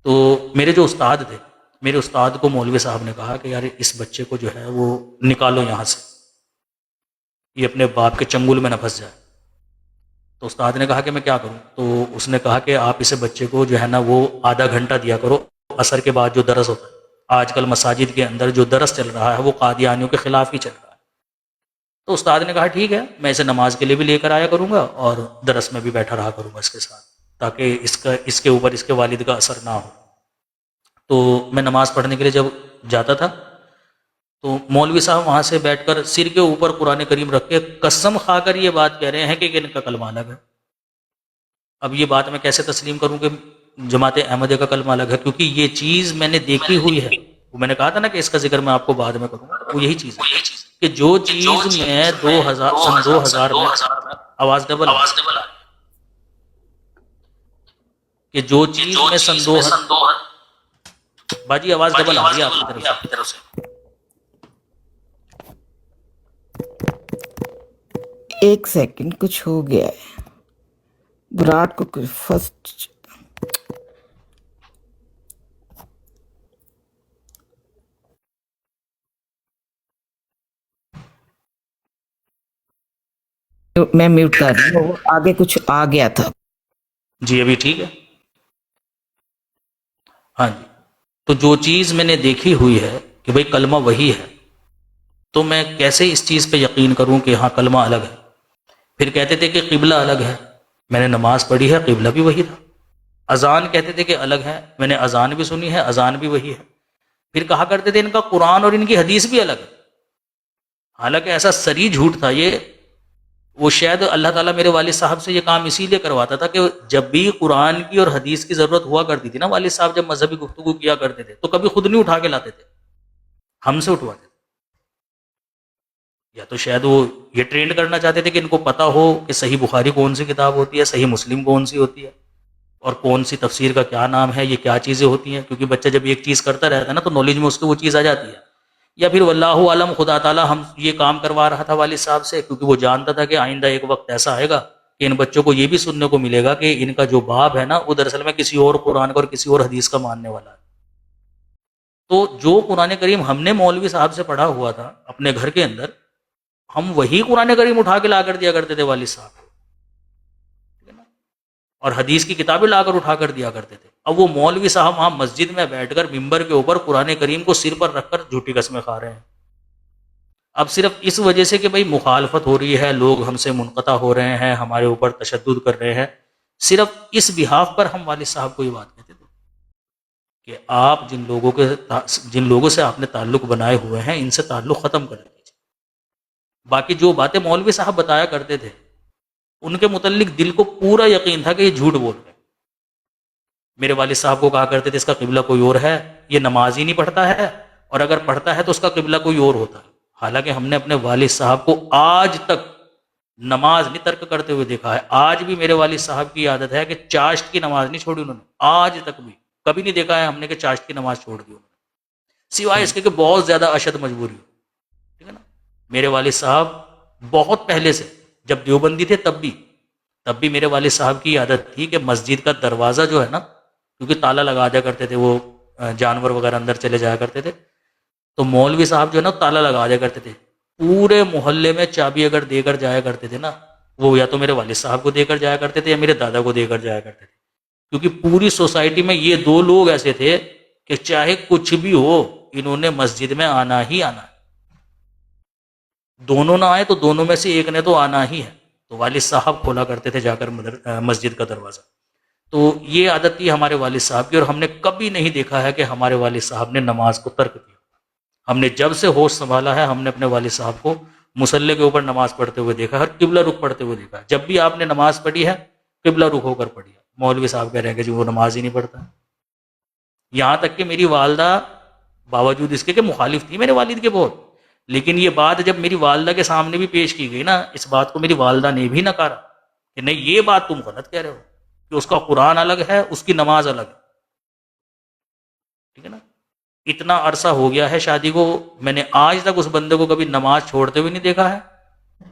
تو میرے جو استاد تھے، میرے استاد کو مولوی صاحب نے کہا کہ یار اس بچے کو جو ہے وہ نکالو یہاں سے، یہ اپنے باپ کے چنگل میں نہ پھنس جائے. تو استاد نے کہا کہ میں کیا کروں؟ تو اس نے کہا کہ آپ اسے بچے کو جو ہے نا وہ آدھا گھنٹہ دیا کرو عصر کے بعد جو درس ہوتا ہے. آج کل مساجد کے اندر جو درس چل رہا ہے وہ قادیانیوں کے خلاف ہی چل رہا ہے. تو استاد نے کہا ٹھیک ہے، میں اسے نماز کے لیے بھی لے کر آیا کروں گا اور درس میں بھی بیٹھا رہا کروں گا اس کے ساتھ، تاکہ اس کے اوپر اس کے والد کا اثر نہ ہو. تو میں نماز پڑھنے کے لیے جب جاتا تھا تو مولوی صاحب وہاں سے بیٹھ کر سر کے اوپر قرآن کریم رکھ کے قسم کھا کر یہ بات کہہ رہے ہیں کہ ان کا کلمہ الگ ہے. اب یہ بات میں کیسے تسلیم کروں کہ جماعت احمدیہ کا کلمہ الگ ہے؟ کیونکہ یہ چیز میں نے دیکھی ہوئی ہے. وہ میں نے کہا تھا نا کہ اس کا ذکر میں آپ کو بعد میں کروں گا، وہ یہی چیز ہے کہ جو چیز میں سن 2000 میں آواز ڈبل کہ جو چیز میں سن 2000 باجی آواز ڈبل آ رہی ہے آپ کی طرف سے. ایک سیکنڈ، کچھ ہو گیا ہے وراٹ کو فرسٹ. میں میوٹ کر رہی ہوں، آگے کچھ آ گیا تھا. جی ابھی ٹھیک ہے. ہاں جی. تو جو چیز میں نے دیکھی ہوئی ہے کہ بھئی کلمہ وہی ہے، تو میں کیسے اس چیز پہ یقین کروں کہ ہاں کلمہ الگ ہے؟ پھر کہتے تھے کہ قبلہ الگ ہے، میں نے نماز پڑھی ہے، قبلہ بھی وہی تھا. اذان کہتے تھے کہ الگ ہے، میں نے اذان بھی سنی ہے، اذان بھی وہی ہے. پھر کہا کرتے تھے ان کا قرآن اور ان کی حدیث بھی الگ ہے. حالانکہ ایسا سری جھوٹ تھا یہ. وہ شاید اللہ تعالیٰ میرے والد صاحب سے یہ کام اسی لیے کرواتا تھا کہ جب بھی قرآن کی اور حدیث کی ضرورت ہوا کرتی تھی نا، والد صاحب جب مذہبی گفتگو کیا کرتے تھے تو کبھی خود نہیں اٹھا کے لاتے تھے، ہم سے اٹھواتے تھے. یا تو شاید وہ یہ ٹرینڈ کرنا چاہتے تھے کہ ان کو پتا ہو کہ صحیح بخاری کون سی کتاب ہوتی ہے، صحیح مسلم کون سی ہوتی ہے، اور کون سی تفسیر کا کیا نام ہے، یہ کیا چیزیں ہوتی ہیں. کیونکہ بچہ جب ایک چیز کرتا رہتا ہے نا تو نالج میں اس کو وہ چیز آ جاتی ہے. یا پھر واللہ عالم خدا تعالیٰ ہم یہ کام کروا رہا تھا والد صاحب سے، کیونکہ وہ جانتا تھا کہ آئندہ ایک وقت ایسا آئے گا کہ ان بچوں کو یہ بھی سننے کو ملے گا کہ ان کا جو باپ ہے نا وہ دراصل میں کسی اور قرآن کا اور کسی اور حدیث کا ماننے والا ہے. تو جو قرآن کریم ہم نے مولوی صاحب سے پڑھا ہوا تھا اپنے گھر کے اندر، ہم وہی قرآن کریم اٹھا کے لا کر دیا کرتے تھے والد صاحب کو، ٹھیک ہے نا، اور حدیث کی کتابیں لا کر اٹھا کر دیا کرتے تھے. اب وہ مولوی صاحب وہاں مسجد میں بیٹھ کر ممبر کے اوپر قرآن کریم کو سر پر رکھ کر جھوٹی قسمیں کھا رہے ہیں. اب صرف اس وجہ سے کہ بھئی مخالفت ہو رہی ہے، لوگ ہم سے منقطع ہو رہے ہیں، ہمارے اوپر تشدد کر رہے ہیں، صرف اس بحاف پر ہم والد صاحب کو یہ بات کہتے تھے کہ آپ جن لوگوں سے آپ نے تعلق بنائے ہوئے ہیں ان سے تعلق ختم کر دیجیے. باقی جو باتیں مولوی صاحب بتایا کرتے تھے ان کے متعلق دل کو پورا یقین تھا کہ یہ جھوٹ بول رہے ہیں. میرے والد صاحب کو کہا کرتے تھے اس کا قبلہ کوئی اور ہے، یہ نماز ہی نہیں پڑھتا ہے، اور اگر پڑھتا ہے تو اس کا قبلہ کوئی اور ہوتا ہے. حالانکہ ہم نے اپنے والد صاحب کو آج تک نماز نہیں ترک کرتے ہوئے دیکھا ہے. آج بھی میرے والد صاحب کی عادت ہے کہ چاشت کی نماز نہیں چھوڑی انہوں نے، آج تک بھی کبھی نہیں دیکھا ہے ہم نے کہ چاشت کی نماز چھوڑ دی انہوں نے، سوائے اس کے کہ بہت زیادہ اشد مجبوری ہو. ٹھیک ہے نا. میرے والد صاحب بہت پہلے سے جب دیوبندی تھے تب بھی میرے والد صاحب کی عادت تھی کہ مسجد کا دروازہ جو ہے نا، کیونکہ تالا لگا دیا کرتے تھے، وہ جانور وغیرہ اندر چلے جایا کرتے تھے، تو مولوی صاحب جو ہے نا تالا لگا دیا کرتے تھے. پورے محلے میں چابی اگر دے کر جایا کرتے تھے نا، وہ یا تو میرے والد صاحب کو دے کر جایا کرتے تھے یا میرے دادا کو دے کر جایا کرتے تھے. کیونکہ پوری سوسائٹی میں یہ دو لوگ ایسے تھے کہ چاہے کچھ بھی ہو انہوں نے مسجد میں آنا ہی آنا ہے. دونوں نہ آئے تو دونوں میں سے ایک نے تو آنا ہی ہے. تو والد صاحب کھولا کرتے تھے جا کر مسجد کا دروازہ. تو یہ عادت تھی ہمارے والد صاحب کی, اور ہم نے کبھی نہیں دیکھا ہے کہ ہمارے والد صاحب نے نماز کو ترک کیا. ہم نے جب سے ہوش سنبھالا ہے ہم نے اپنے والد صاحب کو مصلی کے اوپر نماز پڑھتے ہوئے دیکھا, ہر قبلہ رخ پڑھتے ہوئے دیکھا. جب بھی آپ نے نماز پڑھی ہے قبلہ رخ ہو کر پڑھی ہے. مولوی صاحب کہہ رہے ہیں کہ جو وہ نماز ہی نہیں پڑھتا. یہاں تک کہ میری والدہ باوجود اس کے کہ مخالف تھی میرے والد کے بہت, لیکن یہ بات جب میری والدہ کے سامنے بھی پیش کی گئی نا, اس بات کو میری والدہ نے بھی نکارا کہ نہیں یہ بات تم غلط کہہ رہے ہو, کہ اس کا قرآن الگ ہے اس کی نماز الگ ہے. ٹھیک ہے نا. اتنا عرصہ ہو گیا ہے شادی کو, میں نے آج تک اس بندے کو کبھی نماز چھوڑتے ہوئے نہیں دیکھا ہے,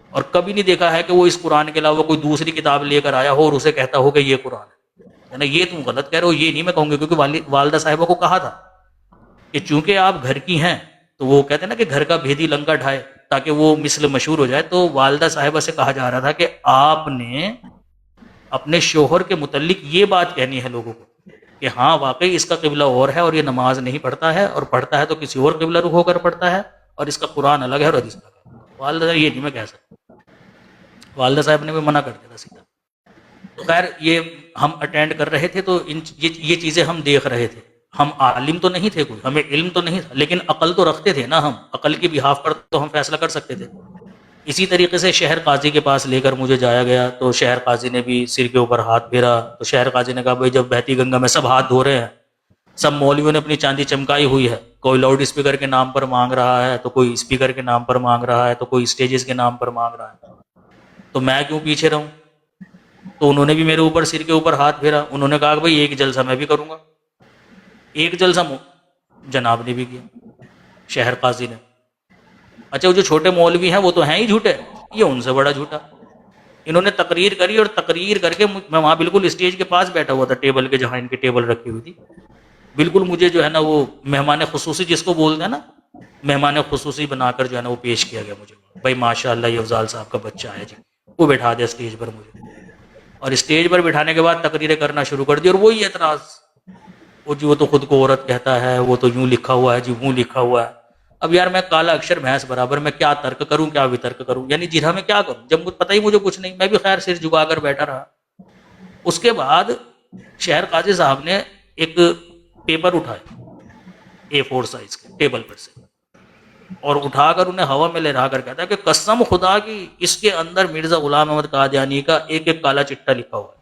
اور کبھی نہیں دیکھا ہے کہ وہ اس قرآن کے علاوہ کوئی دوسری کتاب لے کر آیا ہو اور اسے کہتا ہو کہ یہ قرآن ہے نا, یہ تم غلط کہہ رہے ہو. یہ نہیں میں کہوں گا, کیونکہ والدہ صاحبہ کو کہا تھا کہ چونکہ آپ گھر کی ہیں, تو وہ کہتے ہیں نا کہ گھر کا بھیدی لنکا ڈھائے تاکہ وہ مثل مشہور ہو جائے. تو والدہ صاحبہ سے کہا جا رہا تھا کہ آپ نے اپنے شوہر کے متعلق یہ بات کہنی ہے لوگوں کو کہ ہاں واقعی اس کا قبلہ اور ہے اور یہ نماز نہیں پڑھتا ہے, اور پڑھتا ہے تو کسی اور قبلہ رخ ہو کر پڑھتا ہے, اور اس کا قرآن الگ ہے اور حدیث الگ ہے. والدہ صاحب یہ نہیں میں کہہ سکتا, والدہ صاحب نے بھی منع کر دیا تھا سیدھا. تو خیر یہ ہم اٹینڈ کر رہے تھے تو یہ چیزیں ہم دیکھ رہے تھے. ہم عالم تو نہیں تھے, کوئی ہمیں علم تو نہیں تھا, لیکن عقل تو رکھتے تھے نا. ہم عقل کی بحاف پر تو ہم فیصلہ کر سکتے تھے. اسی طریقے سے شہر قاضی کے پاس لے کر مجھے جایا گیا, تو شہر قاضی نے بھی سر کے اوپر ہاتھ پھیرا. تو شہر قاضی نے کہا بھائی جب بہتی گنگا میں سب ہاتھ دھو رہے ہیں, سب مولویوں نے اپنی چاندی چمکائی ہوئی ہے, کوئی لاؤڈ اسپیکر کے نام پر مانگ رہا ہے, تو کوئی اسپیکر کے نام پر مانگ رہا ہے, تو کوئی اسٹیجز کے نام پر مانگ رہا ہے, تو میں کیوں پیچھے رہوں. تو انہوں نے بھی میرے اوپر سر کے اوپر ہاتھ پھیرا. انہوں نے کہا کہ بھائی ایک جلسہ میں بھی کروں گا. ایک جلسہ جناب نے بھی کیا, شہر قاضی نے. اچھا وہ جو چھوٹے مولوی ہیں وہ تو ہیں ہی جھوٹے, یہ ان سے بڑا جھوٹا. انہوں نے تقریر کری, اور تقریر کر کے میں وہاں بالکل اسٹیج کے پاس بیٹھا ہوا تھا, ٹیبل کے جہاں ان کی ٹیبل رکھی ہوئی تھی. بالکل مجھے جو ہے نا وہ مہمان خصوصی جس کو بولتے ہیں نا, مہمان خصوصی بنا کر جو ہے نا وہ پیش کیا گیا مجھے. بھائی ماشاء اللہ یہ افضال صاحب کا بچہ ہے جی, وہ بٹھا دیا اسٹیج پر مجھے, اور اسٹیج پر بٹھانے کے بعد تقریریں کرنا شروع کر دی. اور وہی اعتراض, وہ جی وہ تو خود کو عورت کہتا ہے, وہ تو یوں لکھا ہوا ہے جی, وہ لکھا ہوا ہے. اب یار میں کالا اکشر بھینس برابر, میں کیا ترک کروں کیا وترک کروں, یعنی جرح میں کیا کروں جب پتہ ہی مجھے کچھ نہیں. میں بھی خیر سر جھکا کر بیٹھا رہا. اس کے بعد شہر قاضی صاحب نے ایک پیپر اٹھایا A4 سائز کے ٹیبل پر سے, اور اٹھا کر انہیں ہوا میں لہرا کر کہتا ہے کہ قسم خدا کی اس کے اندر مرزا غلام احمد قادیانی کا ایک ایک کالا چٹا لکھا ہوا ہے.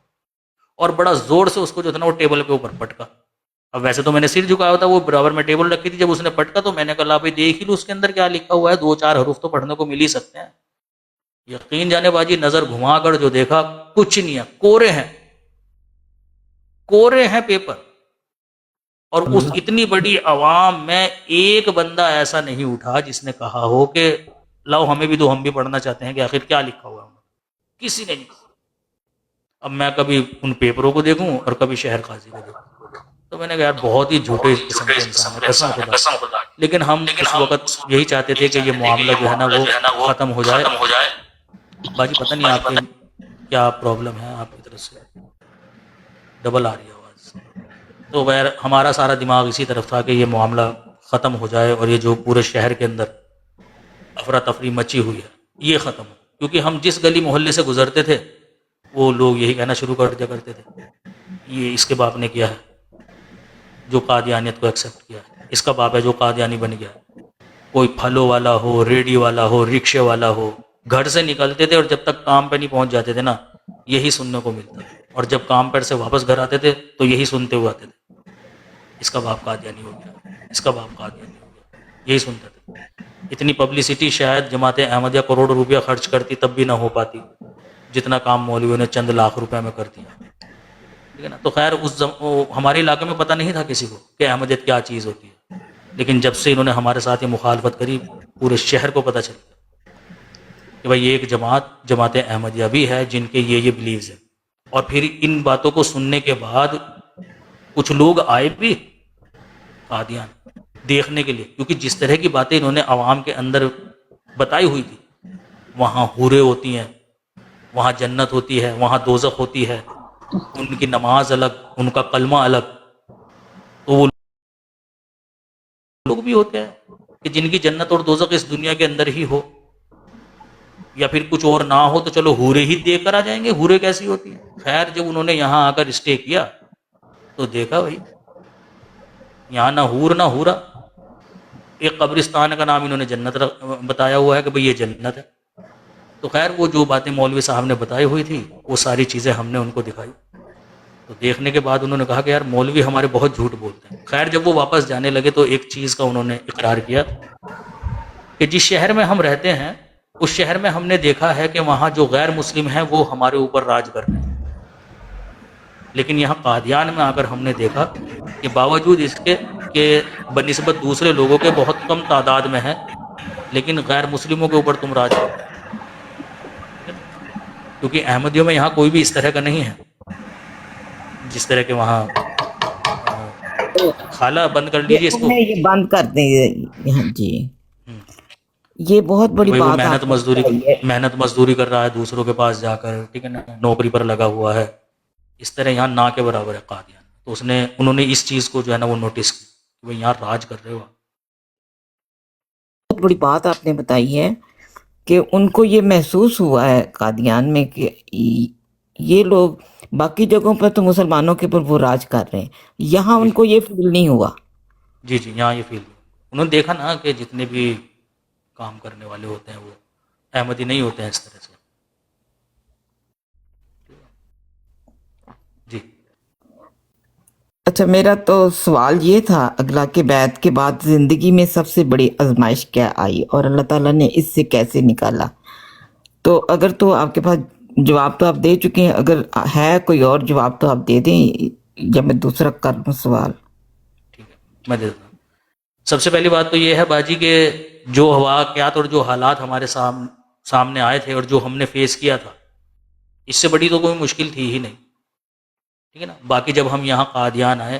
اور بڑا زور سے اس کو جو تھا نا وہ ٹیبل کے اوپر پٹکا. اب ویسے تو میں نے سر جھکایا تھا, وہ برابر میں ٹیبل رکھی تھی, جب اس نے پٹکا تو میں نے کہا بھائی دیکھ ہی لو اس کے اندر کیا لکھا ہوا ہے, 2-4 حروف تو پڑھنے کو مل ہی سکتے ہیں. یقین جانے باجی نظر گھما کر جو دیکھا کچھ نہیں ہے, کورے ہیں پیپر. اور اس اتنی بڑی عوام میں ایک بندہ ایسا نہیں اٹھا جس نے کہا ہو کہ لاؤ ہمیں بھی دو, ہم بھی پڑھنا چاہتے ہیں کہ آخر کیا لکھا ہوا ہے. کسی نے نہیں. اب میں کبھی ان پیپروں کو دیکھوں اور کبھی شہر قاضی کو دیکھوں, تو میں نے کہا یار بہت ہی جھوٹے قسم کے انسان ہے, قسم خدا. لیکن ہم اس وقت یہی چاہتے تھے کہ یہ معاملہ جو ہے نا وہ ختم ہو جائے. باجی پتہ نہیں آپ کے کیا پرابلم ہے, آپ کی طرف سے ڈبل آ رہی ہے آواز. تو غیر ہمارا سارا دماغ اسی طرف تھا کہ یہ معاملہ ختم ہو جائے, اور یہ جو پورے شہر کے اندر افراتفری مچی ہوئی ہے یہ ختم ہو. کیونکہ ہم جس گلی محلے سے گزرتے تھے وہ لوگ یہی کہنا شروع کر دیا کرتے تھے, یہ اس کے باپ نے کیا ہے جو قادیانیت کو ایکسیپٹ کیا ہے, اس کا باپ ہے جو قادیانی بن گیا. کوئی پھلوں والا ہو, ریڈی والا ہو, رکشے والا ہو, گھر سے نکلتے تھے اور جب تک کام پہ نہیں پہنچ جاتے تھے نا یہی سننے کو ملتا, اور جب کام پر سے واپس گھر آتے تھے تو یہی سنتے ہوئے آتے تھے, اس کا باپ قادیانی ہو گیا, اس کا باپ قادیانی ہو گیا, یہی سنتے تھے. اتنی پبلسٹی شاید جماعت احمدیہ کروڑ روپیہ خرچ کرتی تب بھی نہ ہو پاتی جتنا کام مولویوں نے چند لاکھ روپے میں کر دیا. ٹھیک ہے نا. تو خیر ہمارے علاقے میں پتہ نہیں تھا کسی کو کہ احمدیت کیا چیز ہوتی ہے, لیکن جب سے انہوں نے ہمارے ساتھ یہ مخالفت کری پورے شہر کو پتہ چل گیا کہ بھائی یہ ایک جماعت احمدیہ بھی ہے جن کے یہ بلیوز ہیں. اور پھر ان باتوں کو سننے کے بعد کچھ لوگ آئے بھی قادیان دیکھنے کے لیے, کیونکہ جس طرح کی باتیں انہوں نے عوام کے اندر بتائی ہوئی تھی, وہاں حوریں ہوتی ہیں, وہاں جنت ہوتی ہے, وہاں دوزخ ہوتی ہے, ان کی نماز الگ, ان کا کلمہ الگ. تو وہ لوگ بھی ہوتے ہیں کہ جن کی جنت اور دوزخ اس دنیا کے اندر ہی ہو. یا پھر کچھ اور نہ ہو تو چلو حورے ہی دیکھ کر آ جائیں گے. حورے کیسی ہوتی ہیں؟ خیر جب انہوں نے یہاں آ کر اسٹے کیا تو دیکھا بھائی یہاں نہ حور نہ حورا. ایک قبرستان کا نام انہوں نے جنت بتایا ہوا ہے کہ بھئی یہ جنت ہے. تو خیر وہ جو باتیں مولوی صاحب نے بتائی ہوئی تھی وہ ساری چیزیں ہم نے ان کو دکھائی. تو دیکھنے کے بعد انہوں نے کہا کہ یار مولوی ہمارے بہت جھوٹ بولتے ہیں. خیر جب وہ واپس جانے لگے تو ایک چیز کا انہوں نے اقرار کیا کہ جس شہر میں ہم رہتے ہیں اس شہر میں ہم نے دیکھا ہے کہ وہاں جو غیر مسلم ہیں وہ ہمارے اوپر راج کر رہے ہیں، لیکن یہاں قادیان میں آ کر ہم نے دیکھا کہ باوجود اس کے کہ بنسبت دوسرے لوگوں کے بہت کم تعداد میں ہیں لیکن غیر مسلموں کے اوپر تم راج کر رہے ہو. کیونکہ احمدیوں میں یہاں کوئی بھی اس طرح کا نہیں ہے جس طرح کے وہاں خالہ بند کر لیجیے اس کو. یہ بند کر دیں یہاں جی. یہ بہت بڑی بھائی وہ بات آپ نے بتائی ہے. محنت مزدوری کر رہا ہے دوسروں کے پاس جا کر، ٹھیک ہے نا، نوکری پر لگا ہوا ہے، اس طرح یہاں نہ کے برابر ہے قادیان. تو انہوں نے اس چیز کو جو ہے نا وہ نوٹس کی کہ وہ یہاں راج کر رہے ہو. بہت بڑی بات آپ نے بتائی ہے کہ ان کو یہ محسوس ہوا ہے قادیان میں کہ یہ لوگ باقی جگہوں پر تو مسلمانوں کے اوپر وہ راج کر رہے ہیں، یہاں ان کو یہ فیل نہیں ہوا. جی یہاں یہ فیل انہوں نے دیکھا نا کہ جتنے بھی کام کرنے والے ہوتے ہیں وہ احمدی نہیں ہوتے ہیں اس طرح سے. جی اچھا میرا تو سوال یہ تھا اگلا کہ بیعت کے بعد زندگی میں سب سے بڑی آزمائش کیا آئی اور اللہ تعالیٰ نے اس سے کیسے نکالا؟ تو اگر تو آپ کے پاس جواب تو آپ دے چکے ہیں، اگر ہے کوئی اور جواب تو آپ دے دیں یا میں دوسرا کر لوں سوال. ٹھیک ہے میں دے دیتا ہوں. سب سے پہلی بات تو یہ ہے باجی کہ جو واقعات اور جو حالات ہمارے سامنے آئے تھے اور جو ہم نے فیس کیا تھا اس سے بڑی تو کوئی مشکل تھی ہی نہیں، ٹھیک ہے نا. باقی جب ہم یہاں قادیان آئے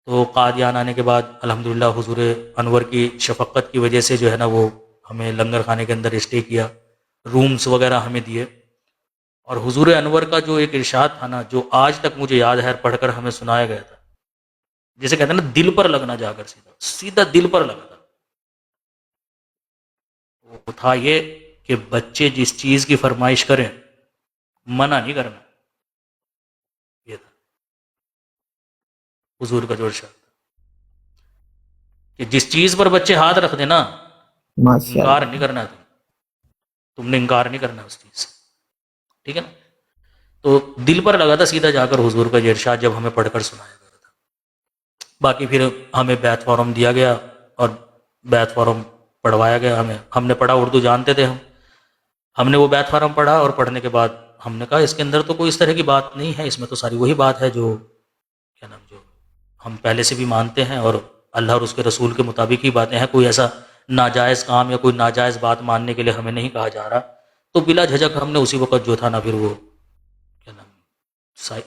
تو قادیان آنے کے بعد الحمدللہ حضور انور کی شفقت کی وجہ سے جو ہے نا وہ ہمیں لنگر خانے کے اندر اسٹے کیا، رومز وغیرہ ہمیں دیے. اور حضور انور کا جو ایک ارشاد تھا نا جو آج تک مجھے یاد ہے پڑھ کر ہمیں سنایا گیا تھا، جسے کہتے ہیں نا دل پر لگنا، جا کر سیدھا دل پر لگا تھا. وہ تھا یہ کہ بچے جس چیز کی فرمائش کریں منع نہیں کرنا. یہ تھا حضور کا جو ارشاد تھا کہ جس چیز پر بچے ہاتھ رکھ دینا انکار نہیں کرنا، تم نے انکار نہیں کرنا اس چیز سے، ٹھیک ہے نا. تو دل پر لگا تھا سیدھا جا کر حضور کا یہ ارشاد جب ہمیں پڑھ کر سنایا گیا تھا. باقی پھر ہمیں بیعت فارم دیا گیا اور بیعت فارم پڑھوایا گیا. ہم نے پڑھا، اردو جانتے تھے ہم نے وہ بیعت فارم پڑھا اور پڑھنے کے بعد ہم نے کہا اس کے اندر تو کوئی اس طرح کی بات نہیں ہے، اس میں تو ساری وہی بات ہے جو کیا نام جو ہم پہلے سے بھی مانتے ہیں اور اللہ اور اس کے رسول کے مطابق ہی باتیں ہیں. کوئی ایسا ناجائز کام یا کوئی ناجائز بات ماننے کے لیے ہمیں نہیں کہا جا رہا. تو بلا جھجک ہم نے اسی وقت جو تھا نا پھر وہ کیا نام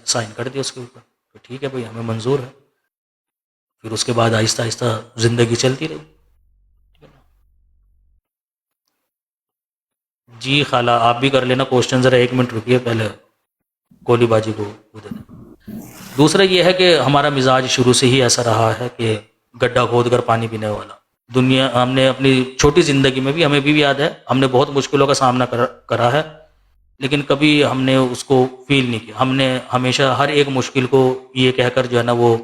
سائن کر دیا اس کے اوپر. تو ٹھیک ہے بھائی ہمیں منظور ہے. پھر اس کے بعد آہستہ آہستہ زندگی چلتی رہی. جی خالہ آپ بھی کر لینا کوشچن، ذرا 1 منٹ رکیے پہلے کولی باجی کو وہ دے دیں. دوسرا یہ ہے کہ ہمارا مزاج شروع سے ہی ایسا رہا ہے کہ گڈھا کھود کر پانی پینے والا. دنیا ہم نے اپنی چھوٹی زندگی میں بھی ہمیں بھی یاد ہے ہم نے بہت مشکلوں کا سامنا کرا ہے لیکن کبھی ہم نے اس کو فیل نہیں کیا. ہم نے ہمیشہ ہر ایک مشکل کو یہ کہہ کر جو ہے نا وہ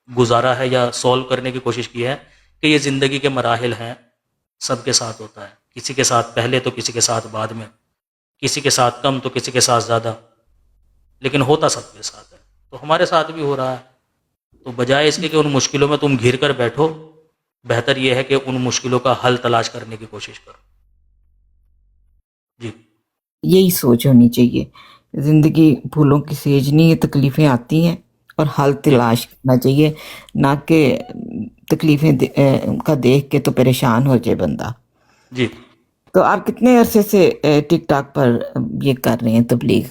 گزارا ہے یا سولو کرنے کی کوشش کی ہے کہ یہ زندگی کے مراحل ہیں، سب کے ساتھ ہوتا ہے، کسی کے ساتھ پہلے تو کسی کے ساتھ بعد میں، کسی کے ساتھ کم تو کسی کے ساتھ زیادہ، لیکن ہوتا سب کے ساتھ ہے. تو ہمارے ساتھ بھی ہو رہا ہے. تو بجائے اس کے کہ ان مشکلوں میں تم گھر کر بیٹھو، بہتر یہ ہے کہ ان مشکلوں کا حل تلاش کرنے کی کوشش کرو. جی یہی سوچ ہونی چاہیے. زندگی پھولوں کی سیج نہیں ہے، تکلیفیں آتی ہیں اور حل تلاش کرنا چاہیے، نہ کہ تکلیفیں کا دیکھ کے تو پریشان ہو جائے بندہ. جی تو آپ کتنے عرصے سے ٹک ٹاک پر یہ کر رہے ہیں تبلیغ؟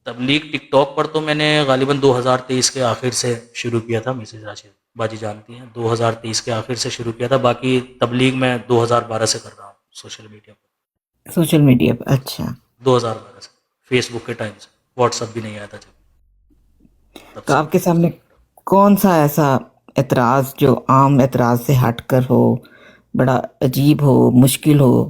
تبلیغ ٹک ٹاک پر تو میں نے غالباً 2023 کے آخر سے شروع کیا تھا. مسز راشد باجی جانتی ہیں 2023 کے آخر سے شروع کیا تھا. باقی تبلیغ میں 2012 سے کر رہا ہوں سوشل میڈیا پر. سوشل میڈیا پر اچھا 2012 سے فیس بک کے ٹائم سے، واٹس ایپ بھی نہیں آیا تھا جب. تو آپ کے سامنے کون سا ایسا اعتراض جو عام اعتراض سے ہٹ کر ہو، بڑا عجیب ہو، مشکل ہو،